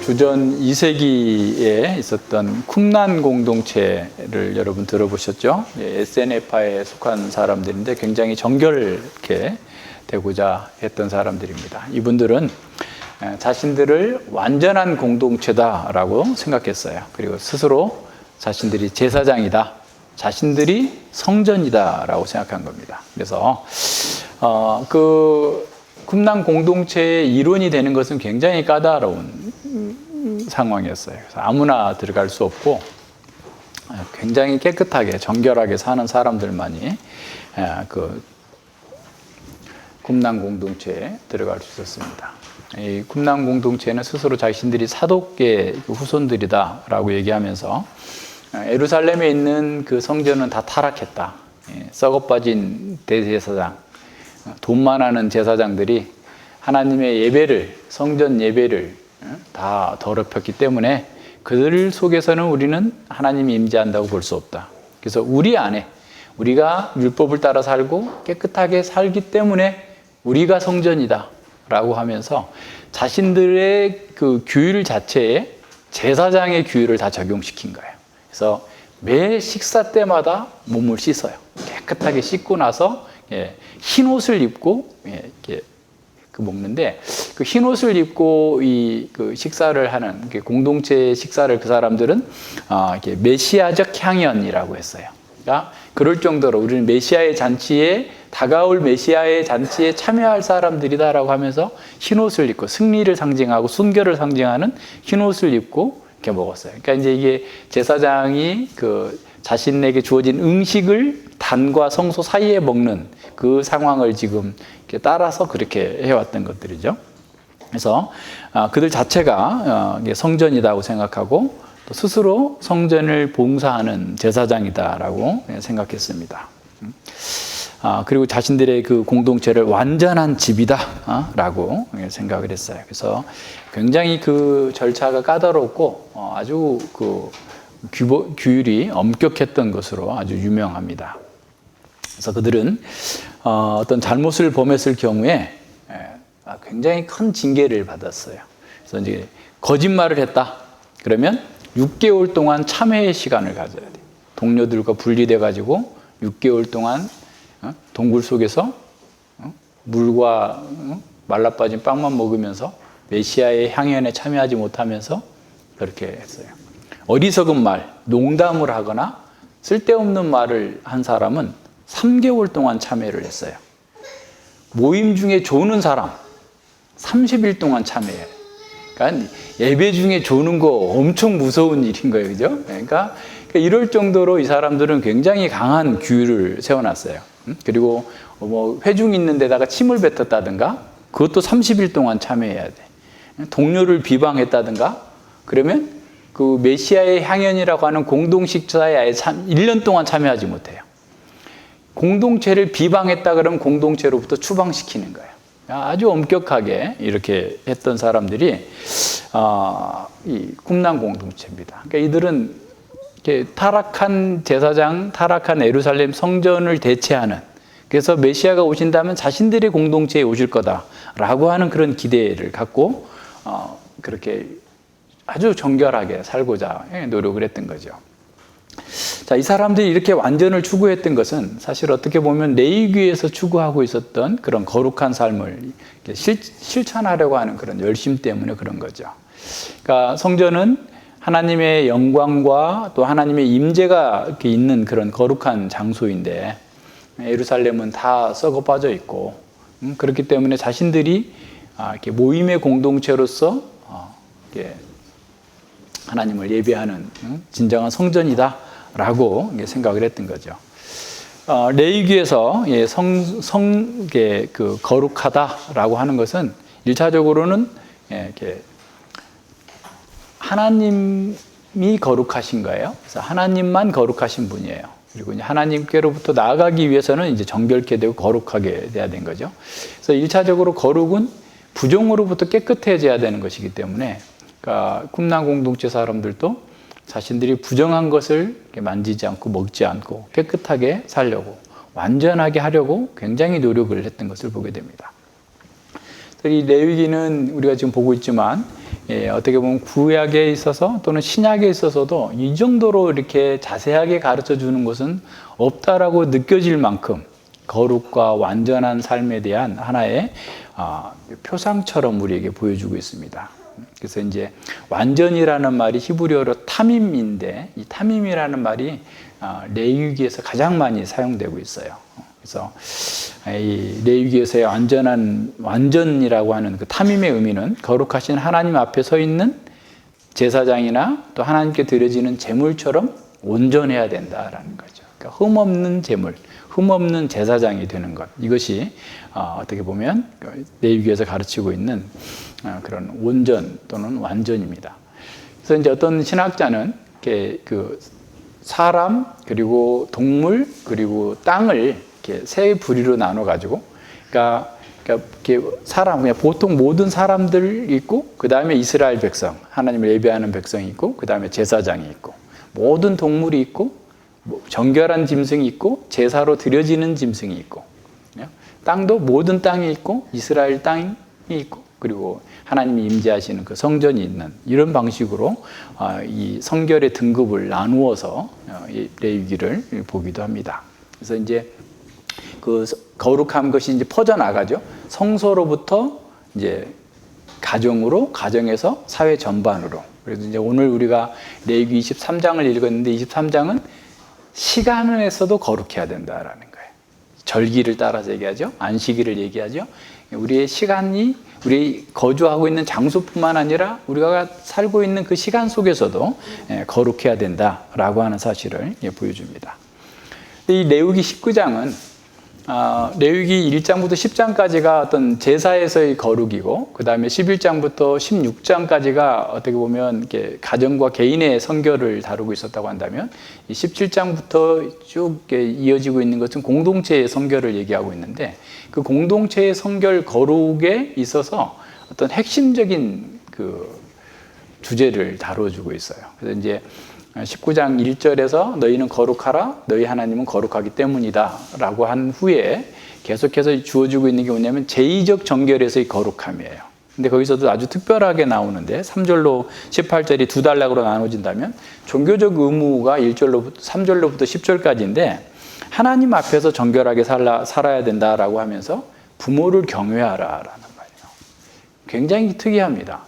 주전 2세기에 있었던 쿰란 공동체를 여러분 들어보셨죠? SNF파에 속한 사람들인데 굉장히 정결케 되고자 했던 사람들입니다. 이분들은 자신들을 완전한 공동체다라고 생각했어요. 그리고 스스로 자신들이 제사장이다, 자신들이 성전이다라고 생각한 겁니다. 그래서 그 쿰란 공동체의 일원이 되는 것은 굉장히 까다로운 상황이었어요. 그래서 아무나 들어갈 수 없고 굉장히 깨끗하게 정결하게 사는 사람들만이 그 쿰란 공동체에 들어갈 수 있었습니다. 이 쿰란 공동체는 스스로 자신들이 사독의 후손들이다라고 얘기하면서 예루살렘에 있는 그 성전은 다 타락했다. 썩어빠진 대제사장, 돈만 하는 제사장들이 하나님의 예배를, 성전 예배를 다 더럽혔기 때문에 그들 속에서는 우리는 하나님이 임재한다고 볼 수 없다. 그래서 우리 안에 우리가 율법을 따라 살고 깨끗하게 살기 때문에 우리가 성전이다 라고 하면서 자신들의 그 규율 자체에 제사장의 규율을 다 적용시킨 거예요. 그래서 매 식사 때마다 몸을 씻어요. 깨끗하게 씻고 나서 흰 옷을 입고 이렇게 먹는데, 그 흰 옷을 입고 그 식사를 하는 공동체 식사를 그 사람들은 이렇게 메시아적 향연이라고 했어요. 그러니까 그럴 정도로 우리는 메시아의 잔치에, 다가올 메시아의 잔치에 참여할 사람들이다라고 하면서 흰 옷을 입고 승리를 상징하고 순결을 상징하는 흰 옷을 입고 이렇게 먹었어요. 그러니까 이제 이게 제사장이 그 자신에게 주어진 음식을 단과 성소 사이에 먹는 그 상황을 지금 이렇게 따라서 그렇게 해왔던 것들이죠. 그래서 그들 자체가 성전이라고 생각하고 또 스스로 성전을 봉사하는 제사장이다라고 생각했습니다. 그리고 자신들의 그 공동체를 완전한 집이다라고 생각을 했어요. 그래서 굉장히 그 절차가 까다롭고 아주 그 규율이 엄격했던 것으로 아주 유명합니다. 그래서 그들은 어떤 잘못을 범했을 경우에 굉장히 큰 징계를 받았어요. 그래서 이제 거짓말을 했다. 그러면 6개월 동안 참회의 시간을 가져야 돼. 동료들과 분리돼 가지고 6개월 동안 동굴 속에서 물과 말라빠진 빵만 먹으면서 메시아의 향연에 참여하지 못하면서 그렇게 했어요. 어리석은 말, 농담을 하거나 쓸데없는 말을 한 사람은 3개월 동안 참회를 했어요. 모임 중에 조는 사람 30일 동안 참회해요. 그러니까 예배 중에 조는 거 엄청 무서운 일인 거예요. 그죠? 그러니까 이럴 정도로 이 사람들은 굉장히 강한 규율을 세워놨어요. 그리고 뭐 회중 있는 데다가 침을 뱉었다든가 그것도 30일 동안 참회해야 돼. 동료를 비방했다든가 그러면 그 메시아의 향연이라고 하는 공동식사에 아예 1년 동안 참여하지 못해요. 공동체를 비방했다 그러면 공동체로부터 추방시키는 거예요. 아주 엄격하게 이렇게 했던 사람들이 이 쿰란 공동체입니다. 그러니까 이들은 이렇게 타락한 제사장, 타락한 예루살렘 성전을 대체하는, 그래서 메시아가 오신다면 자신들의 공동체에 오실 거다라고 하는 그런 기대를 갖고 그렇게 아주 정결하게 살고자 노력을 했던 거죠. 자, 이 사람들이 이렇게 완전을 추구했던 것은 사실 어떻게 보면 레위기에서 추구하고 있었던 그런 거룩한 삶을 실천하려고 하는 그런 열심 때문에 그런 거죠. 그러니까 성전은 하나님의 영광과 또 하나님의 임재가 이렇게 있는 그런 거룩한 장소인데 예루살렘은 다 썩어 빠져 있고 그렇기 때문에 자신들이 이렇게 모임의 공동체로서 이렇게 하나님을 예배하는 진정한 성전이다라고 생각을 했던 거죠. 레위기에서 그 거룩하다라고 하는 것은 1차적으로는 이렇게 하나님이 거룩하신 거예요. 그래서 하나님만 거룩하신 분이에요. 그리고 이제 하나님께로부터 나아가기 위해서는 이제 정결케 되고 거룩하게 돼야 된 거죠. 그래서 1차적으로 거룩은 부정으로부터 깨끗해져야 되는 것이기 때문에 그러니까 쿰란 공동체 사람들도 자신들이 부정한 것을 만지지 않고 먹지 않고 깨끗하게 살려고 완전하게 하려고 굉장히 노력을 했던 것을 보게 됩니다. 이 레위기는 우리가 지금 보고 있지만 어떻게 보면 구약에 있어서 또는 신약에 있어서도 이 정도로 이렇게 자세하게 가르쳐 주는 것은 없다라고 느껴질 만큼 거룩과 완전한 삶에 대한 하나의 표상처럼 우리에게 보여주고 있습니다. 그래서 이제 완전이라는 말이 히브리어로 타밈인데, 이 타밈이라는 말이 레위기에서 가장 많이 사용되고 있어요. 그래서 이 레위기에서의 완전이라고 하는 그 타밈의 의미는 거룩하신 하나님 앞에 서 있는 제사장이나 또 하나님께 드려지는 제물처럼 온전해야 된다라는 거죠. 그러니까 흠없는 제물, 흠없는 제사장이 되는 것. 이것이 어떻게 보면 레위기에서 가르치고 있는 그런 온전 또는 완전입니다. 그래서 이제 어떤 신학자는 이렇게 그 사람 그리고 동물 그리고 땅을 이렇게 세 부류로 나눠 가지고, 그러니까 이렇게 사람, 그냥 보통 모든 사람들 있고, 그 다음에 이스라엘 백성, 하나님을 예배하는 백성이 있고, 그 다음에 제사장이 있고, 모든 동물이 있고, 정결한 짐승이 있고, 제사로 드려지는 짐승이 있고, 땅도 모든 땅이 있고, 이스라엘 땅이 있고, 그리고 하나님이 임재하시는 그 성전이 있는 이런 방식으로 이 성결의 등급을 나누어서 레위기를 보기도 합니다. 그래서 이제 그 거룩한 것이 이제 퍼져나가죠. 성소로부터 이제 가정으로, 가정에서 사회 전반으로. 그래서 이제 오늘 우리가 레위기 23장을 읽었는데 23장은 시간에서도 거룩해야 된다라는 거예요. 절기를 따라서 얘기하죠. 안식일을 얘기하죠. 우리의 시간이 우리 거주하고 있는 장소뿐만 아니라 우리가 살고 있는 그 시간 속에서도 거룩해야 된다라고 하는 사실을 보여줍니다. 이 레위기 19장은 레위기 1장부터 10장까지가 어떤 제사에서의 거룩이고, 그 다음에 11장부터 16장까지가 어떻게 보면 이렇게 가정과 개인의 성결을 다루고 있었다고 한다면, 이 17장부터 쭉 이어지고 있는 것은 공동체의 성결을 얘기하고 있는데, 그 공동체의 성결 거룩에 있어서 어떤 핵심적인 그 주제를 다뤄주고 있어요. 그래서 이제 19장 1절에서 너희는 거룩하라, 너희 하나님은 거룩하기 때문이다 라고 한 후에 계속해서 주어지고 있는 게 뭐냐면 제2적 정결에서의 거룩함이에요. 근데 거기서도 아주 특별하게 나오는데 3절로 18절이 두 단락으로 나눠진다면 종교적 의무가 1절로부터 3절로부터 10절까지인데 하나님 앞에서 정결하게 살아야 된다라고 하면서 부모를 경외하라라는 말이에요. 굉장히 특이합니다.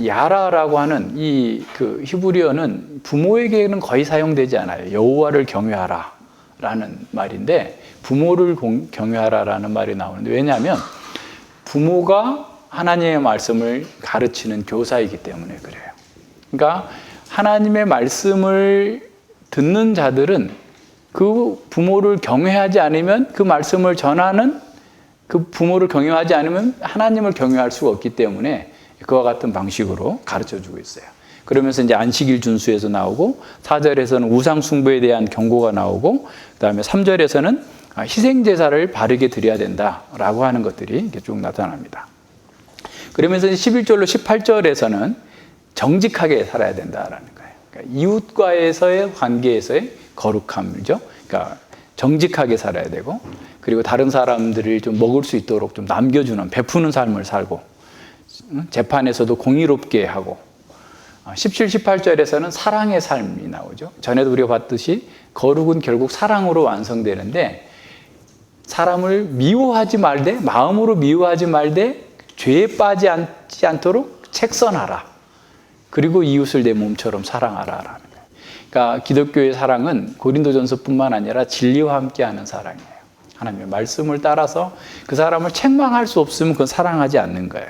야라라고 하는 이 그 히브리어는 부모에게는 거의 사용되지 않아요. 여호와를 경외하라라는 말인데 부모를 경외하라라는 말이 나오는데, 왜냐하면 부모가 하나님의 말씀을 가르치는 교사이기 때문에 그래요. 그러니까 하나님의 말씀을 듣는 자들은 그 부모를 경외하지 않으면, 그 말씀을 전하는 그 부모를 경외하지 않으면 하나님을 경외할 수가 없기 때문에 그와 같은 방식으로 가르쳐주고 있어요. 그러면서 이제 안식일 준수에서 나오고, 4절에서는 우상 숭배에 대한 경고가 나오고, 그 다음에 3절에서는 희생제사를 바르게 드려야 된다라고 하는 것들이 이렇게 쭉 나타납니다. 그러면서 11절로 18절에서는 정직하게 살아야 된다라는 거예요. 그러니까 이웃과의 관계에서의 거룩함이죠. 그러니까 정직하게 살아야 되고, 그리고 다른 사람들을 좀 먹을 수 있도록 좀 남겨주는, 베푸는 삶을 살고, 재판에서도 공의롭게 하고, 17, 18절에서는 사랑의 삶이 나오죠. 전에도 우리가 봤듯이 거룩은 결국 사랑으로 완성되는데, 사람을 미워하지 말되, 마음으로 미워하지 말되 죄에 빠지지 않도록 책선하라. 그리고 이웃을 내 몸처럼 사랑하라라는 거예요. 그러니까 기독교의 사랑은 고린도전서뿐만 아니라 진리와 함께하는 사랑이에요. 하나님의 말씀을 따라서 그 사람을 책망할 수 없으면 그건 사랑하지 않는 거예요.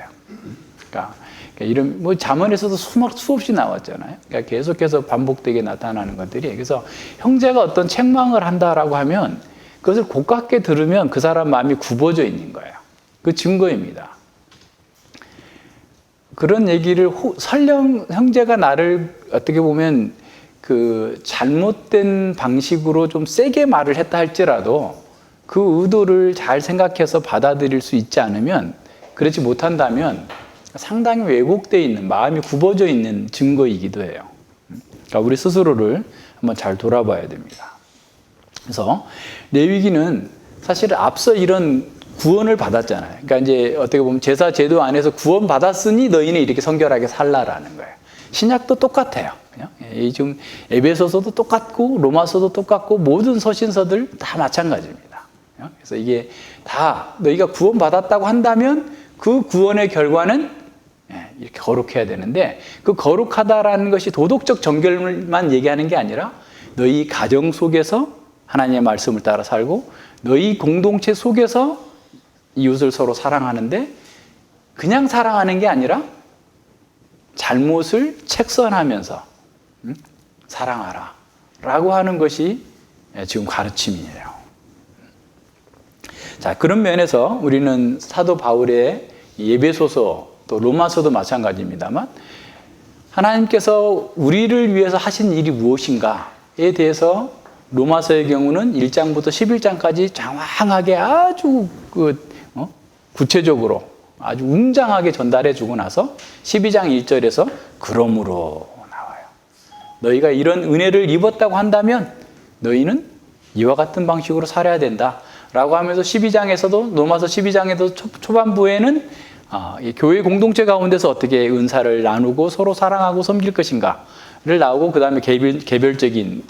그러니까 이런 뭐 잠언에서도 수없이 나왔잖아요. 그러니까 계속해서 반복되게 나타나는 것들이, 그래서 형제가 어떤 책망을 한다라고 하면 그것을 고깝게 들으면 그 사람 마음이 굽어져 있는 거예요. 그 증거입니다. 그런 얘기를 설령 형제가 나를 어떻게 보면 그 잘못된 방식으로 좀 세게 말을 했다 할지라도 그 의도를 잘 생각해서 받아들일 수 있지 않으면, 그렇지 못한다면 상당히 왜곡되어 있는, 마음이 굽어져 있는 증거이기도 해요. 그러니까 우리 스스로를 한번 잘 돌아봐야 됩니다. 그래서 레위기는 사실 앞서 이런 구원을 받았잖아요. 그러니까 이제 어떻게 보면 제사 제도 안에서 구원 받았으니 너희는 이렇게 성결하게 살라라는 거예요. 신약도 똑같아요. 이 지금 에베소서도 똑같고 로마서도 똑같고 모든 서신서들 다 마찬가지입니다. 그래서 이게 다 너희가 구원 받았다고 한다면 그 구원의 결과는 이렇게 거룩해야 되는데, 그 거룩하다라는 것이 도덕적 정결만 얘기하는 게 아니라 너희 가정 속에서 하나님의 말씀을 따라 살고 너희 공동체 속에서 이웃을 서로 사랑하는데, 그냥 사랑하는 게 아니라 잘못을 책선하면서 사랑하라 라고 하는 것이 지금 가르침이에요. 자, 그런 면에서 우리는 사도 바울의 에베소서 또 로마서도 마찬가지입니다만, 하나님께서 우리를 위해서 하신 일이 무엇인가에 대해서 로마서의 경우는 1장부터 11장까지 장황하게 아주 구체적으로 아주 웅장하게 전달해 주고 나서 12장 1절에서 그러므로 나와요. 너희가 이런 은혜를 입었다고 한다면 너희는 이와 같은 방식으로 살아야 된다 라고 하면서 12장에서도, 로마서 12장에도 초반부에는 이 교회 공동체 가운데서 어떻게 은사를 나누고 서로 사랑하고 섬길 것인가를 나오고, 그 다음에 개별적인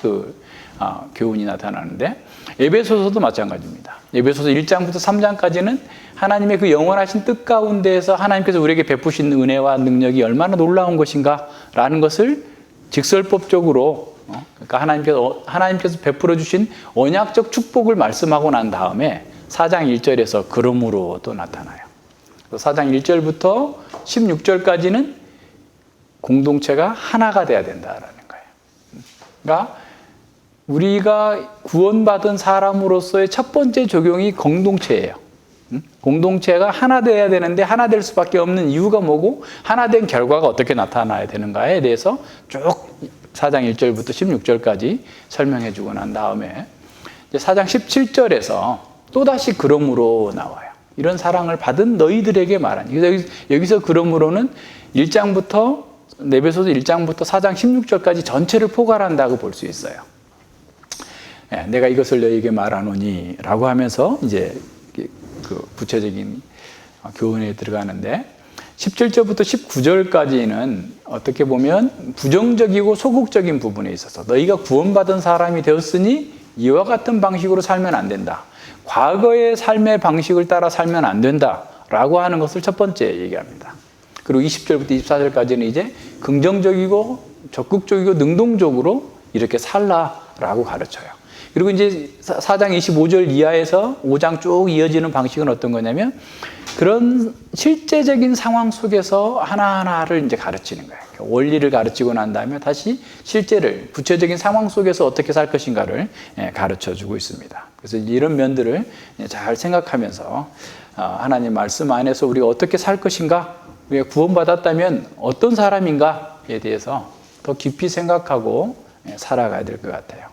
교훈이 나타나는데, 에베소서도 마찬가지입니다. 에베소서 1장부터 3장까지는 하나님의 그 영원하신 뜻 가운데에서 하나님께서 우리에게 베푸신 은혜와 능력이 얼마나 놀라운 것인가라는 것을 직설법적으로, 그러니까 하나님께서 베풀어 주신 언약적 축복을 말씀하고 난 다음에 4장 1절에서 그러므로 또 나타나요. 4장 1절부터 16절까지는 공동체가 하나가 돼야 된다라는 거예요. 그러니까 우리가 구원받은 사람으로서의 첫 번째 적용이 공동체예요. 공동체가 하나 돼야 되는데 하나 될 수밖에 없는 이유가 뭐고, 하나 된 결과가 어떻게 나타나야 되는가에 대해서 쭉 4장 1절부터 16절까지 설명해 주고 난 다음에 이제 4장 17절에서 또다시 그러므로 나와요. 이런 사랑을 받은 너희들에게 말하니. 여기서 그러므로는 1장부터, 에베소서 1장부터 4장 16절까지 전체를 포괄한다고 볼 수 있어요. 내가 이것을 너희에게 말하노니 라고 하면서 이제 그 구체적인 교훈에 들어가는데, 17절부터 19절까지는 어떻게 보면 부정적이고 소극적인 부분에 있어서 너희가 구원받은 사람이 되었으니 이와 같은 방식으로 살면 안 된다. 과거의 삶의 방식을 따라 살면 안 된다 라고 하는 것을 첫 번째 얘기합니다. 그리고 20절부터 24절까지는 이제 긍정적이고 적극적이고 능동적으로 이렇게 살라라고 가르쳐요. 그리고 이제 4장 25절 이하에서 5장 쭉 이어지는 방식은 어떤 거냐면, 그런 실제적인 상황 속에서 하나하나를 이제 가르치는 거예요. 원리를 가르치고 난 다음에 다시 실제를, 구체적인 상황 속에서 어떻게 살 것인가를 가르쳐 주고 있습니다. 그래서 이런 면들을 잘 생각하면서 하나님 말씀 안에서 우리가 어떻게 살 것인가, 우리가 구원받았다면 어떤 사람인가에 대해서 더 깊이 생각하고 살아가야 될 것 같아요.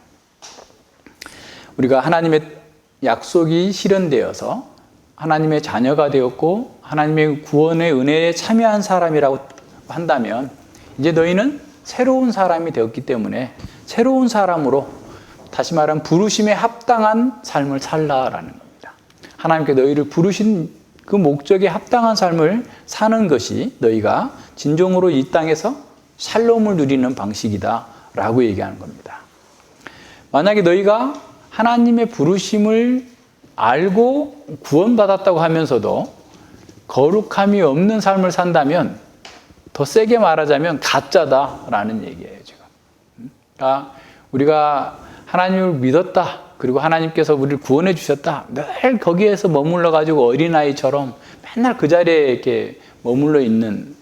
우리가 하나님의 약속이 실현되어서 하나님의 자녀가 되었고 하나님의 구원의 은혜에 참여한 사람이라고 한다면, 이제 너희는 새로운 사람이 되었기 때문에 새로운 사람으로, 다시 말하면 부르심에 합당한 삶을 살라라는 겁니다. 하나님께 너희를 부르신 그 목적에 합당한 삶을 사는 것이 너희가 진정으로 이 땅에서 샬롬을 누리는 방식이다 라고 얘기하는 겁니다. 만약에 너희가 하나님의 부르심을 알고 구원받았다고 하면서도 거룩함이 없는 삶을 산다면, 더 세게 말하자면 가짜다라는 얘기예요, 지금. 그러니까 우리가 하나님을 믿었다, 그리고 하나님께서 우리를 구원해 주셨다, 늘 거기에서 머물러 가지고 어린아이처럼 맨날 그 자리에 이렇게 머물러 있는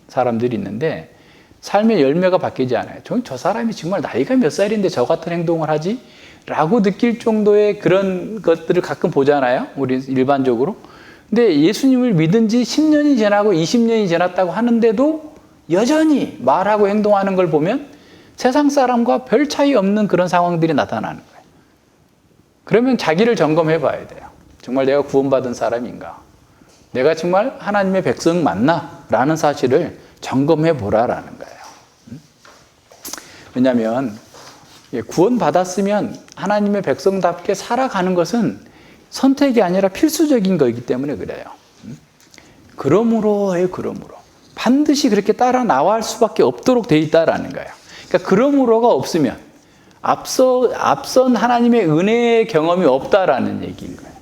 사람들이 있는데, 삶의 열매가 바뀌지 않아요. 저 사람이 정말 나이가 몇 살인데 저 같은 행동을 하지? 라고 느낄 정도의 그런 것들을 가끔 보잖아요, 우리 일반적으로. 근데 예수님을 믿은 지 10년이 지나고 20년이 지났다고 하는데도 여전히 말하고 행동하는 걸 보면 세상 사람과 별 차이 없는 그런 상황들이 나타나는 거예요. 그러면 자기를 점검해 봐야 돼요. 정말 내가 구원받은 사람인가? 내가 정말 하나님의 백성 맞나? 라는 사실을 점검해 보라라는 거예요. 왜냐하면 구원받았으면 하나님의 백성답게 살아가는 것은 선택이 아니라 필수적인 거이기 때문에 그래요. 그러므로예요, 그러므로. 반드시 그렇게 따라 나갈 수밖에 없도록 돼 있다라는 거예요. 그러니까 그러므로가 없으면 앞선 하나님의 은혜의 경험이 없다라는 얘기인 거예요.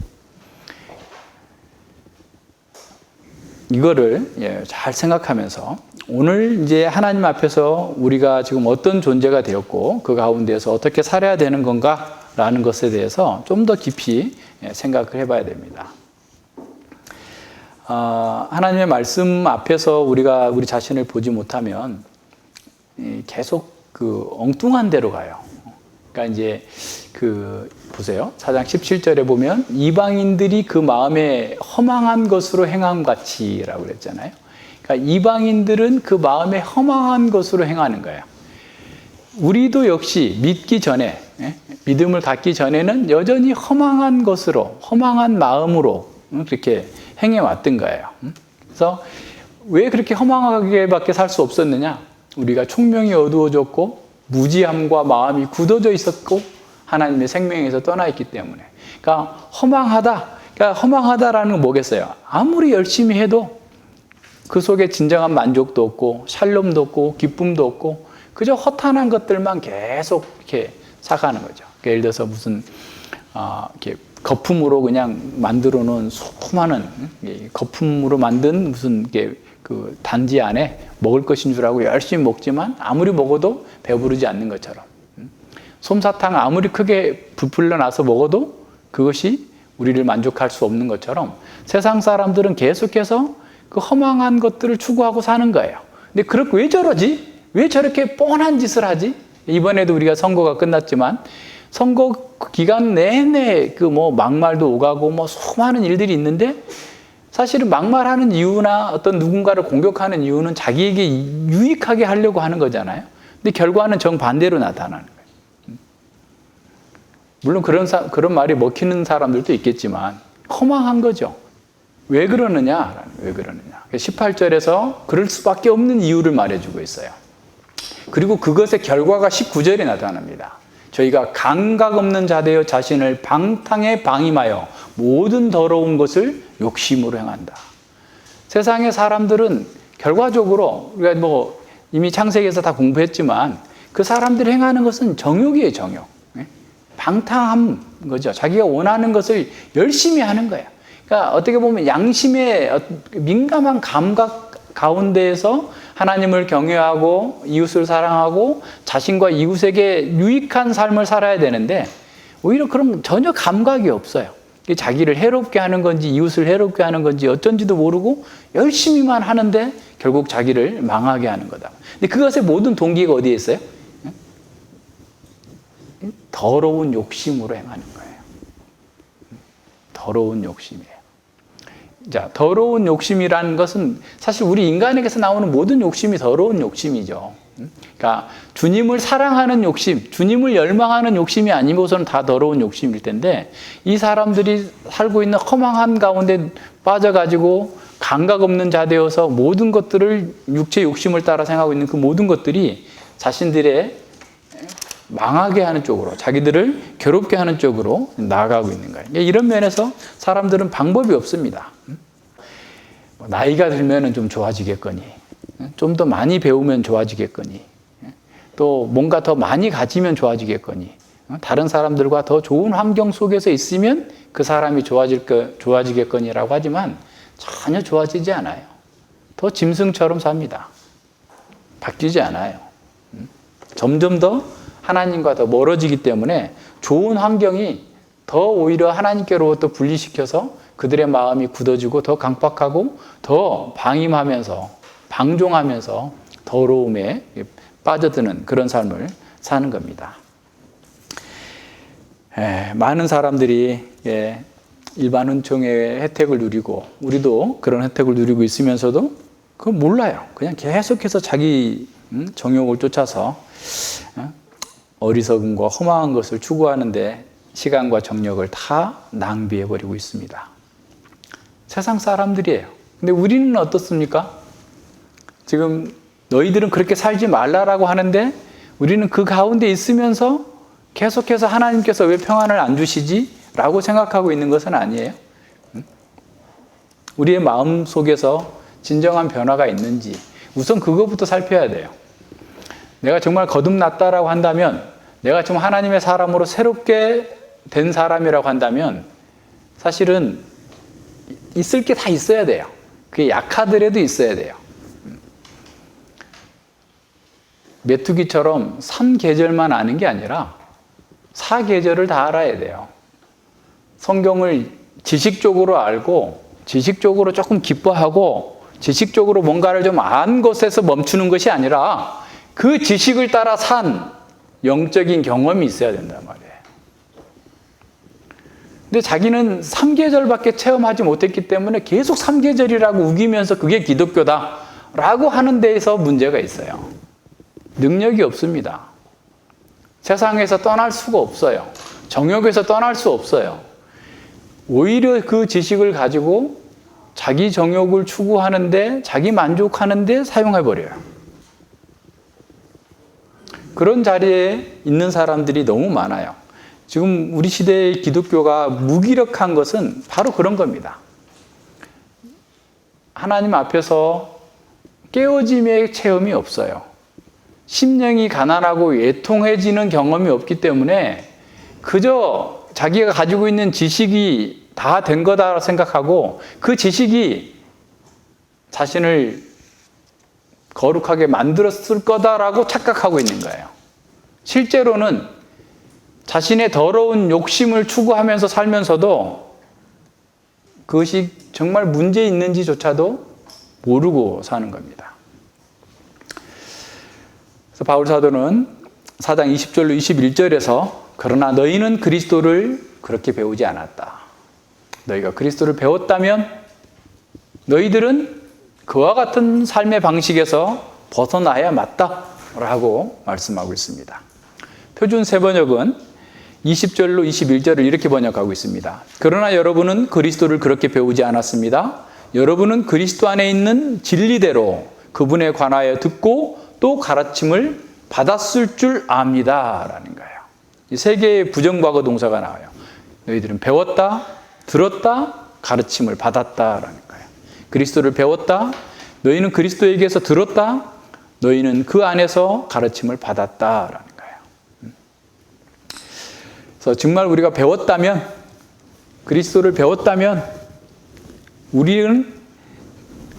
이거를 잘 생각하면서 오늘 이제 하나님 앞에서 우리가 지금 어떤 존재가 되었고 그 가운데서 어떻게 살아야 되는 건가라는 것에 대해서 좀 더 깊이 생각을 해봐야 됩니다. 하나님의 말씀 앞에서 우리가 우리 자신을 보지 못하면 계속 그 엉뚱한 데로 가요. 그러니까 이제 보세요. 4장 17절에 보면 이방인들이 그 마음에 허망한 것으로 행함 같이라고 그랬잖아요. 그러니까 이방인들은 그 마음에 허망한 것으로 행하는 거예요. 우리도 역시 믿기 전에, 믿음을 갖기 전에는 여전히 허망한 것으로, 허망한 마음으로 그렇게 행해왔던 거예요. 그래서 왜 그렇게 허망하게밖에 살 수 없었느냐? 우리가 총명이 어두워졌고 무지함과 마음이 굳어져 있었고 하나님의 생명에서 떠나 있기 때문에. 그러니까 허망하다. 그러니까 허망하다라는 건 뭐겠어요? 아무리 열심히 해도 그 속에 진정한 만족도 없고 샬롬도 없고 기쁨도 없고 그저 허탄한 것들만 계속 이렇게 살아가는 거죠. 그러니까 예를 들어서 무슨 이렇게 거품으로 그냥 만들어 놓은 수많은 거품으로 만든 무슨 그 단지 안에 먹을 것인 줄 알고 열심히 먹지만 아무리 먹어도 배부르지 않는 것처럼, 솜사탕 아무리 크게 부풀려 나서 먹어도 그것이 우리를 만족할 수 없는 것처럼 세상 사람들은 계속해서 그 허망한 것들을 추구하고 사는 거예요. 근데 그렇게 왜 저러지? 왜 저렇게 뻔한 짓을 하지? 이번에도 우리가 선거가 끝났지만 선거 기간 내내 막말도 오가고 수많은 일들이 있는데 사실은 막말하는 이유나 어떤 누군가를 공격하는 이유는 자기에게 유익하게 하려고 하는 거잖아요. 근데 결과는 정반대로 나타나는 거예요. 물론 그런 말이 먹히는 사람들도 있겠지만 허망한 거죠. 왜 그러느냐? 왜 그러느냐? 18절에서 그럴 수밖에 없는 이유를 말해주고 있어요. 그리고 그것의 결과가 19절에 나타납니다. 저희가 감각 없는 자되어 자신을 방탕에 방임하여 모든 더러운 것을 욕심으로 행한다. 세상의 사람들은 결과적으로 우리가 이미 창세기에서 다 공부했지만 그 사람들이 행하는 것은 정욕이에요, 정욕. 방탕한 거죠. 자기가 원하는 것을 열심히 하는 거예요. 그러니까 어떻게 보면 양심의 민감한 감각 가운데에서 하나님을 경외하고 이웃을 사랑하고 자신과 이웃에게 유익한 삶을 살아야 되는데 오히려 그런 전혀 감각이 없어요. 자기를 해롭게 하는 건지 이웃을 해롭게 하는 건지 어쩐지도 모르고 열심히만 하는데 결국 자기를 망하게 하는 거다. 근데 그것의 모든 동기가 어디에 있어요? 더러운 욕심으로 행하는 거예요. 더러운 욕심이에요. 자, 더러운 욕심이라는 것은 사실 우리 인간에게서 나오는 모든 욕심이 더러운 욕심이죠. 그러니까 주님을 사랑하는 욕심, 주님을 열망하는 욕심이 아니고서는 다 더러운 욕심일 텐데 이 사람들이 살고 있는 허망한 가운데 빠져가지고 감각 없는 자 되어서 모든 것들을 육체 욕심을 따라 생각하고 있는 그 모든 것들이 자신들의 망하게 하는 쪽으로, 자기들을 괴롭게 하는 쪽으로 나아가고 있는 거예요. 이런 면에서 사람들은 방법이 없습니다. 나이가 들면 좀 좋아지겠거니, 좀 더 많이 배우면 좋아지겠거니, 또 뭔가 더 많이 가지면 좋아지겠거니, 다른 사람들과 더 좋은 환경 속에서 있으면 그 사람이 좋아지겠거니라고 하지만 전혀 좋아지지 않아요. 더 짐승처럼 삽니다. 바뀌지 않아요. 점점 더 하나님과 더 멀어지기 때문에 좋은 환경이 더 오히려 하나님께로부터 분리시켜서 그들의 마음이 굳어지고 더 강팍하고 더 방임하면서 방종하면서 더러움에 빠져드는 그런 삶을 사는 겁니다. 많은 사람들이 일반 은총의 혜택을 누리고 우리도 그런 혜택을 누리고 있으면서도 그걸 몰라요. 그냥 계속해서 자기 정욕을 쫓아서 어리석음과 허망한 것을 추구하는데 시간과 정력을 다 낭비해버리고 있습니다. 세상 사람들이에요. 근데 우리는 어떻습니까? 지금 너희들은 그렇게 살지 말라라고 하는데 우리는 그 가운데 있으면서 계속해서 하나님께서 왜 평안을 안 주시지? 라고 생각하고 있는 것은 아니에요. 우리의 마음 속에서 진정한 변화가 있는지 우선 그것부터 살펴야 돼요. 내가 정말 거듭났다라고 한다면, 내가 지금 하나님의 사람으로 새롭게 된 사람이라고 한다면 사실은 있을 게 다 있어야 돼요. 그게 약하더라도 있어야 돼요. 메뚜기처럼 3계절만 아는 게 아니라 4계절을 다 알아야 돼요. 성경을 지식적으로 알고 지식적으로 조금 기뻐하고 지식적으로 뭔가를 좀 안 것에서 멈추는 것이 아니라 그 지식을 따라 산 영적인 경험이 있어야 된단 말이에요. 근데 자기는 3계절밖에 체험하지 못했기 때문에 계속 3계절이라고 우기면서 그게 기독교다 라고 하는 데에서 문제가 있어요. 능력이 없습니다. 세상에서 떠날 수가 없어요. 정욕에서 떠날 수 없어요. 오히려 그 지식을 가지고 자기 정욕을 추구하는데, 자기 만족하는데 사용해버려요. 그런 자리에 있는 사람들이 너무 많아요. 지금 우리 시대의 기독교가 무기력한 것은 바로 그런 겁니다. 하나님 앞에서 깨어짐의 체험이 없어요. 심령이 가난하고 애통해지는 경험이 없기 때문에 그저 자기가 가지고 있는 지식이 다 된 거다 생각하고 그 지식이 자신을 거룩하게 만들었을 거다라고 착각하고 있는 거예요. 실제로는 자신의 더러운 욕심을 추구하면서 살면서도 그것이 정말 문제 있는지조차도 모르고 사는 겁니다. 그래서 바울 사도는 4장 20절로 21절에서 그러나 너희는 그리스도를 그렇게 배우지 않았다. 너희가 그리스도를 배웠다면 너희들은 그와 같은 삶의 방식에서 벗어나야 맞다라고 말씀하고 있습니다. 표준 세번역은 20절로 21절을 이렇게 번역하고 있습니다. 그러나 여러분은 그리스도를 그렇게 배우지 않았습니다. 여러분은 그리스도 안에 있는 진리대로 그분에 관하여 듣고 또 가르침을 받았을 줄 압니다. 라는 거예요. 이 세 개의 부정과거 동사가 나와요. 너희들은 배웠다, 들었다, 가르침을 받았다라는 거예요. 그리스도를 배웠다, 너희는 그리스도에게서 들었다, 너희는 그 안에서 가르침을 받았다라는 거예요. 그래서 정말 우리가 배웠다면, 그리스도를 배웠다면 우리는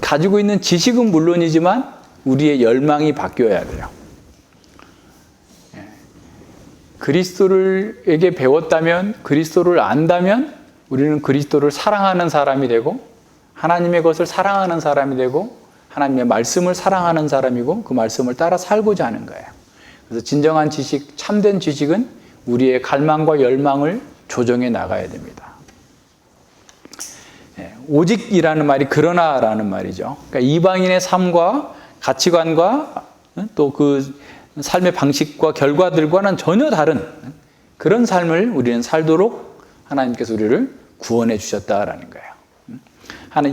가지고 있는 지식은 물론이지만 우리의 열망이 바뀌어야 돼요. 그리스도에게 배웠다면, 그리스도를 안다면 우리는 그리스도를 사랑하는 사람이 되고 하나님의 것을 사랑하는 사람이 되고 하나님의 말씀을 사랑하는 사람이고 그 말씀을 따라 살고자 하는 거예요. 그래서 진정한 지식, 참된 지식은 우리의 갈망과 열망을 조정해 나가야 됩니다. 오직이라는 말이 그러나라는 말이죠. 그러니까 이방인의 삶과 가치관과 또 그 삶의 방식과 결과들과는 전혀 다른 그런 삶을 우리는 살도록 하나님께서 우리를 구원해 주셨다라는 거예요.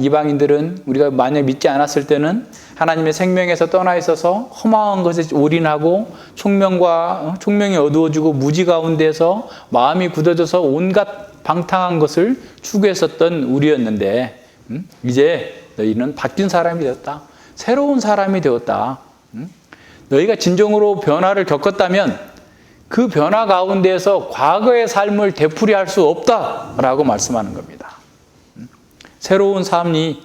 이방인들은 우리가 만약 믿지 않았을 때는 하나님의 생명에서 떠나 있어서 허망한 것에 올인하고 총명이 어두워지고 무지 가운데서 마음이 굳어져서 온갖 방탕한 것을 추구했었던 우리였는데 이제 너희는 바뀐 사람이 되었다. 새로운 사람이 되었다. 너희가 진정으로 변화를 겪었다면 그 변화 가운데에서 과거의 삶을 되풀이할 수 없다라고 말씀하는 겁니다. 새로운 삶이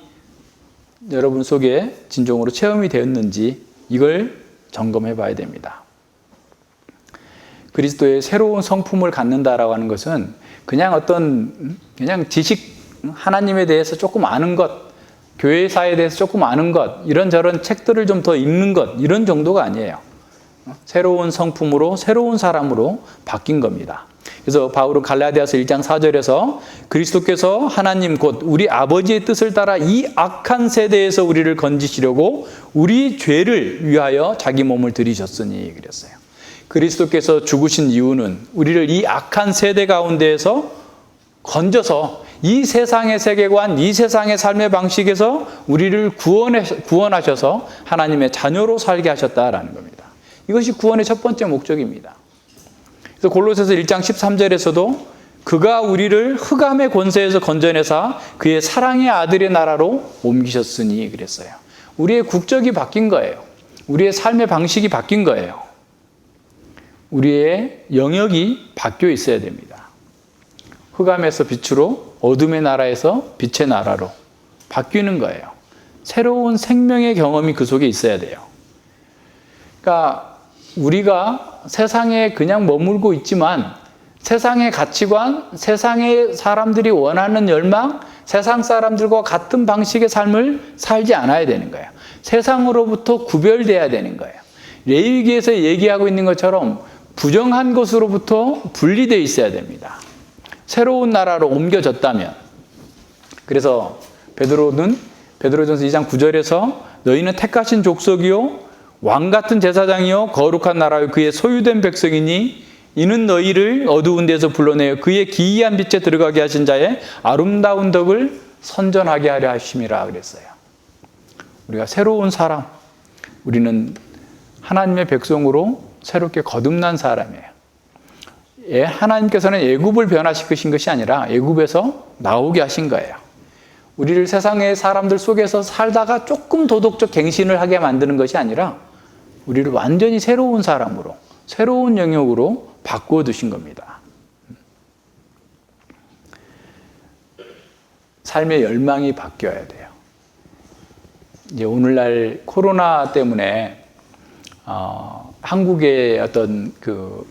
여러분 속에 진정으로 체험이 되었는지 이걸 점검해 봐야 됩니다. 그리스도의 새로운 성품을 갖는다라고 하는 것은 그냥 지식, 하나님에 대해서 조금 아는 것, 교회사에 대해서 조금 아는 것, 이런저런 책들을 좀 더 읽는 것, 이런 정도가 아니에요. 새로운 성품으로, 새로운 사람으로 바뀐 겁니다. 그래서 바울은 갈라디아서 1장 4절에서 그리스도께서 하나님 곧 우리 아버지의 뜻을 따라 이 악한 세대에서 우리를 건지시려고 우리 죄를 위하여 자기 몸을 들이셨으니 그랬어요. 그리스도께서 죽으신 이유는 우리를 이 악한 세대 가운데에서 건져서 이 세상의 세계관, 이 세상의 삶의 방식에서 우리를 구원하셔서 하나님의 자녀로 살게 하셨다라는 겁니다. 이것이 구원의 첫 번째 목적입니다. 그래서 골로새서 1장 13절에서도 그가 우리를 흑암의 권세에서 건져내사 그의 사랑의 아들의 나라로 옮기셨으니 그랬어요. 우리의 국적이 바뀐 거예요. 우리의 삶의 방식이 바뀐 거예요. 우리의 영역이 바뀌어 있어야 됩니다. 흑암에서 빛으로, 어둠의 나라에서 빛의 나라로 바뀌는 거예요. 새로운 생명의 경험이 그 속에 있어야 돼요. 그러니까 우리가 세상에 그냥 머물고 있지만 세상의 가치관, 세상의 사람들이 원하는 열망, 세상 사람들과 같은 방식의 삶을 살지 않아야 되는 거예요. 세상으로부터 구별돼야 되는 거예요. 레위기에서 얘기하고 있는 것처럼 부정한 것으로부터 분리되어 있어야 됩니다. 새로운 나라로 옮겨졌다면. 그래서 베드로전서 2장 9절에서 너희는 택하신 족속이요 왕 같은 제사장이요 거룩한 나라요 그의 소유된 백성이니 이는 너희를 어두운 데서 불러내어 그의 기이한 빛에 들어가게 하신 자의 아름다운 덕을 선전하게 하려 하심이라 그랬어요. 우리가 새로운 사람, 우리는 하나님의 백성으로 새롭게 거듭난 사람이에요. 하나님께서는 애굽을 변화시키신 것이 아니라 애굽에서 나오게 하신 거예요. 우리를 세상의 사람들 속에서 살다가 조금 도덕적 갱신을 하게 만드는 것이 아니라 우리를 완전히 새로운 사람으로, 새로운 영역으로 바꾸어 두신 겁니다. 삶의 열망이 바뀌어야 돼요. 이제 오늘날 코로나 때문에 한국의 어떤 그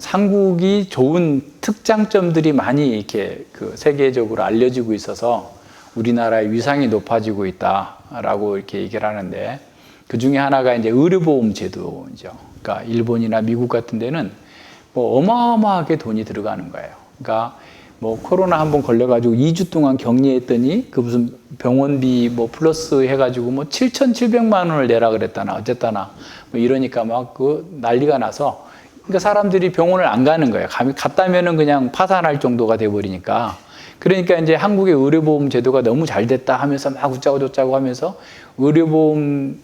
한국이 좋은 특장점들이 많이 이렇게 그 세계적으로 알려지고 있어서 우리나라의 위상이 높아지고 있다라고 이렇게 얘기를 하는데 그 중에 하나가 이제 의료보험 제도죠. 그러니까 일본이나 미국 같은 데는 뭐 어마어마하게 돈이 들어가는 거예요. 그러니까 뭐 코로나 한번 걸려가지고 2주 동안 격리했더니 그 무슨 병원비 뭐 플러스 해가지고 뭐 7,700만 원을 내라 그랬다나 어쨌다나 뭐 이러니까 막 그 난리가 나서 그러니까 사람들이 병원을 안 가는 거예요. 갔다면은 그냥 파산할 정도가 돼버리니까. 그러니까 이제 한국의 의료보험 제도가 너무 잘 됐다 하면서 막 웃자고 저짜고 하면서 의료보험을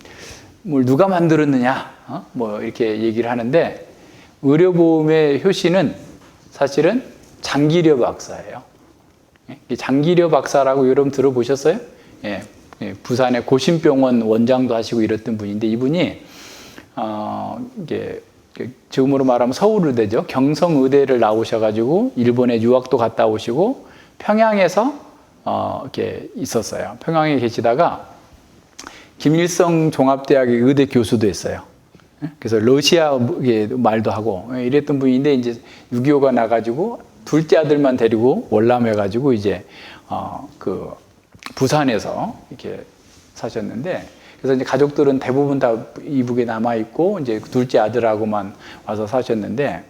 누가 만들었느냐, 뭐 이렇게 얘기를 하는데 의료보험의 효시는 사실은 장기려 박사예요. 장기려 박사라고 여러분 들어보셨어요? 예, 부산의 고심병원 원장도 하시고 이랬던 분인데 이분이 이게 지금으로 말하면 서울의대죠. 경성의대를 나오셔가지고 일본에 유학도 갔다 오시고 평양에서 이렇게 있었어요. 평양에 계시다가 김일성 종합대학의 의대 교수도 했어요. 그래서 러시아 말도 하고 이랬던 분인데 이제 6.25가 나가지고 둘째 아들만 데리고 월남해가지고 이제 그 부산에서 이렇게 사셨는데 그래서 이제 가족들은 대부분 다 이북에 남아 있고 이제 둘째 아들하고만 와서 사셨는데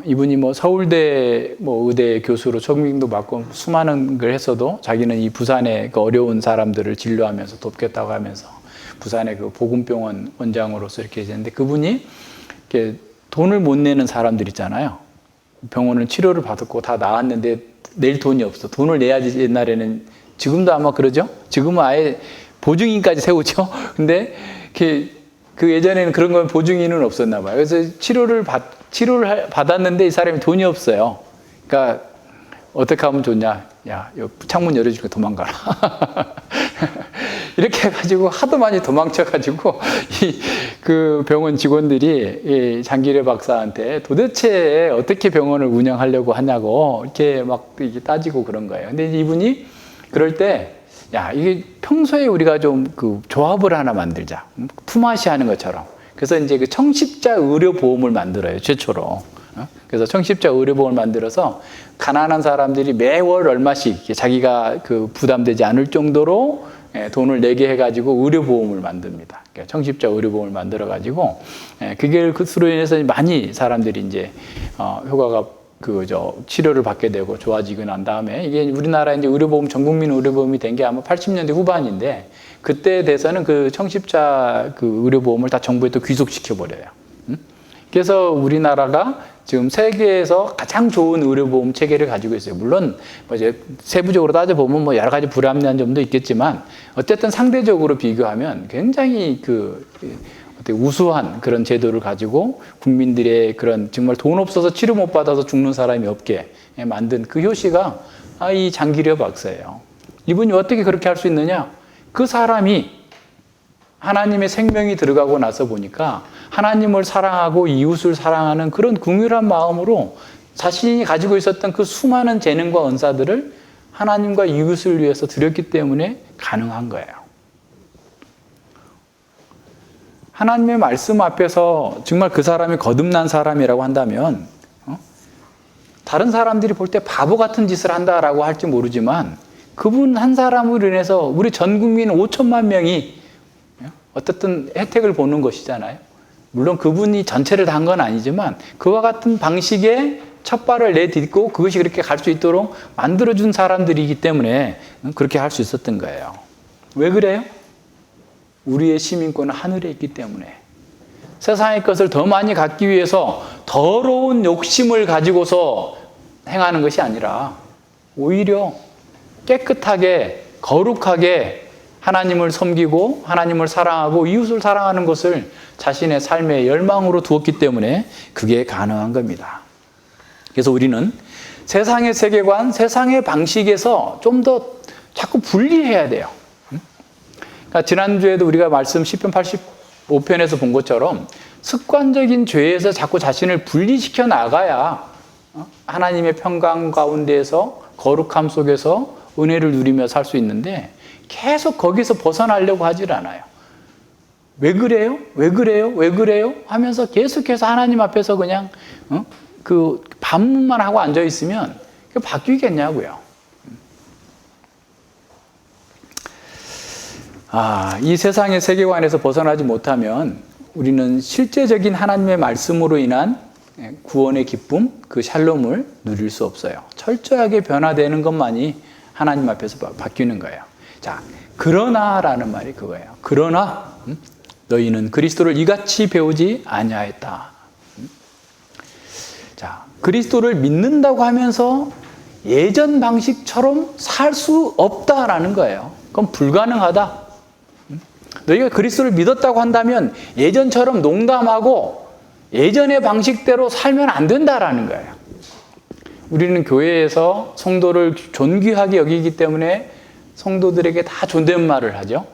이분이 뭐 서울대 뭐 의대 교수로 초빙도 받고 수많은 걸 했어도 자기는 이 부산의 그 어려운 사람들을 진료하면서 돕겠다고 하면서 부산의 그 보건병원 원장으로서 이렇게 했는데 그분이 이렇게 돈을 못 내는 사람들 있잖아요. 병원을 치료를 받았고 다 나았는데 낼 돈이 없어. 돈을 내야지 옛날에는 지금도 아마 그러죠. 지금은 아예 보증인까지 세우죠. 근데 그 예전에는 그런 건 보증인은 없었나 봐요. 그래서 치료를 받았는데 이 사람이 돈이 없어요. 그러니까 어떻게 하면 좋냐? 야, 창문 열어주니까 도망가라. 이렇게 해가지고 하도 많이 도망쳐가지고 그 병원 직원들이 이 장기려 박사한테 도대체 어떻게 병원을 운영하려고 하냐고 이렇게 막 따지고 그런 거예요. 근데 이분이 그럴 때 야, 이게 평소에 우리가 좀 그 조합을 하나 만들자. 품앗이 하는 것처럼. 그래서 이제 그 청십자 의료보험을 만들어요, 최초로. 그래서 청십자 의료보험을 만들어서 가난한 사람들이 매월 얼마씩 자기가 그 부담되지 않을 정도로 돈을 내게 해가지고 의료보험을 만듭니다. 그러니까 청십자 의료보험을 만들어가지고 그게 그로 인해서 많이 사람들이 이제 효과가 치료를 받게 되고 좋아지고 난 다음에 이게 우리나라 이제 의료보험 전국민 의료보험이 된 게 아마 80년대 후반인데 그때 돼서는 그 청십자 그 의료보험을 다 정부에 또 귀속시켜 버려요. 그래서 우리나라가 지금 세계에서 가장 좋은 의료보험 체계를 가지고 있어요. 물론 뭐 이제 세부적으로 따져보면 뭐 여러 가지 불합리한 점도 있겠지만 어쨌든 상대적으로 비교하면 굉장히 그 어떻게 우수한 그런 제도를 가지고 국민들의 그런 정말 돈 없어서 치료 못 받아서 죽는 사람이 없게 만든 그 효시가 이 장기려 박사예요. 이분이 어떻게 그렇게 할 수 있느냐? 그 사람이 하나님의 생명이 들어가고 나서 보니까 하나님을 사랑하고 이웃을 사랑하는 그런 긍휼한 마음으로 자신이 가지고 있었던 그 수많은 재능과 은사들을 하나님과 이웃을 위해서 드렸기 때문에 가능한 거예요. 하나님의 말씀 앞에서 정말 그 사람이 거듭난 사람이라고 한다면 다른 사람들이 볼 때 바보 같은 짓을 한다라고 할지 모르지만 그분 한 사람으로 인해서 우리 전 국민 5천만 명이 어떻든 혜택을 보는 것이잖아요. 물론 그분이 전체를 다 한 건 아니지만 그와 같은 방식의 첫 발을 내딛고 그것이 그렇게 갈 수 있도록 만들어준 사람들이기 때문에 그렇게 할 수 있었던 거예요. 왜 그래요? 우리의 시민권은 하늘에 있기 때문에 세상의 것을 더 많이 갖기 위해서 더러운 욕심을 가지고서 행하는 것이 아니라 오히려 깨끗하게 거룩하게 하나님을 섬기고 하나님을 사랑하고 이웃을 사랑하는 것을 자신의 삶의 열망으로 두었기 때문에 그게 가능한 겁니다. 그래서 우리는 세상의 세계관, 세상의 방식에서 좀 더 자꾸 분리해야 돼요. 그러니까 지난주에도 우리가 말씀 시편 85편에서 본 것처럼 습관적인 죄에서 자꾸 자신을 분리시켜 나가야 하나님의 평강 가운데에서 거룩함 속에서 은혜를 누리며 살 수 있는데 계속 거기서 벗어나려고 하질 않아요. 왜 그래요? 왜 그래요? 왜 그래요? 하면서 계속해서 하나님 앞에서 그냥 그 반문만 하고 앉아 있으면 바뀌겠냐고요. 이 세상의 세계관에서 벗어나지 못하면 우리는 실제적인 하나님의 말씀으로 인한 구원의 기쁨, 그 샬롬을 누릴 수 없어요. 철저하게 변화되는 것만이 하나님 앞에서 바뀌는 거예요. 자, 그러나라는 말이 그거예요. 그러나 너희는 그리스도를 이같이 배우지 아니하였다. 자, 그리스도를 믿는다고 하면서 예전 방식처럼 살 수 없다라는 거예요. 그건 불가능하다. 너희가 그리스도를 믿었다고 한다면 예전처럼 농담하고 예전의 방식대로 살면 안 된다라는 거예요. 우리는 교회에서 성도를 존귀하게 여기기 때문에 성도들에게 다 존댓말을 하죠.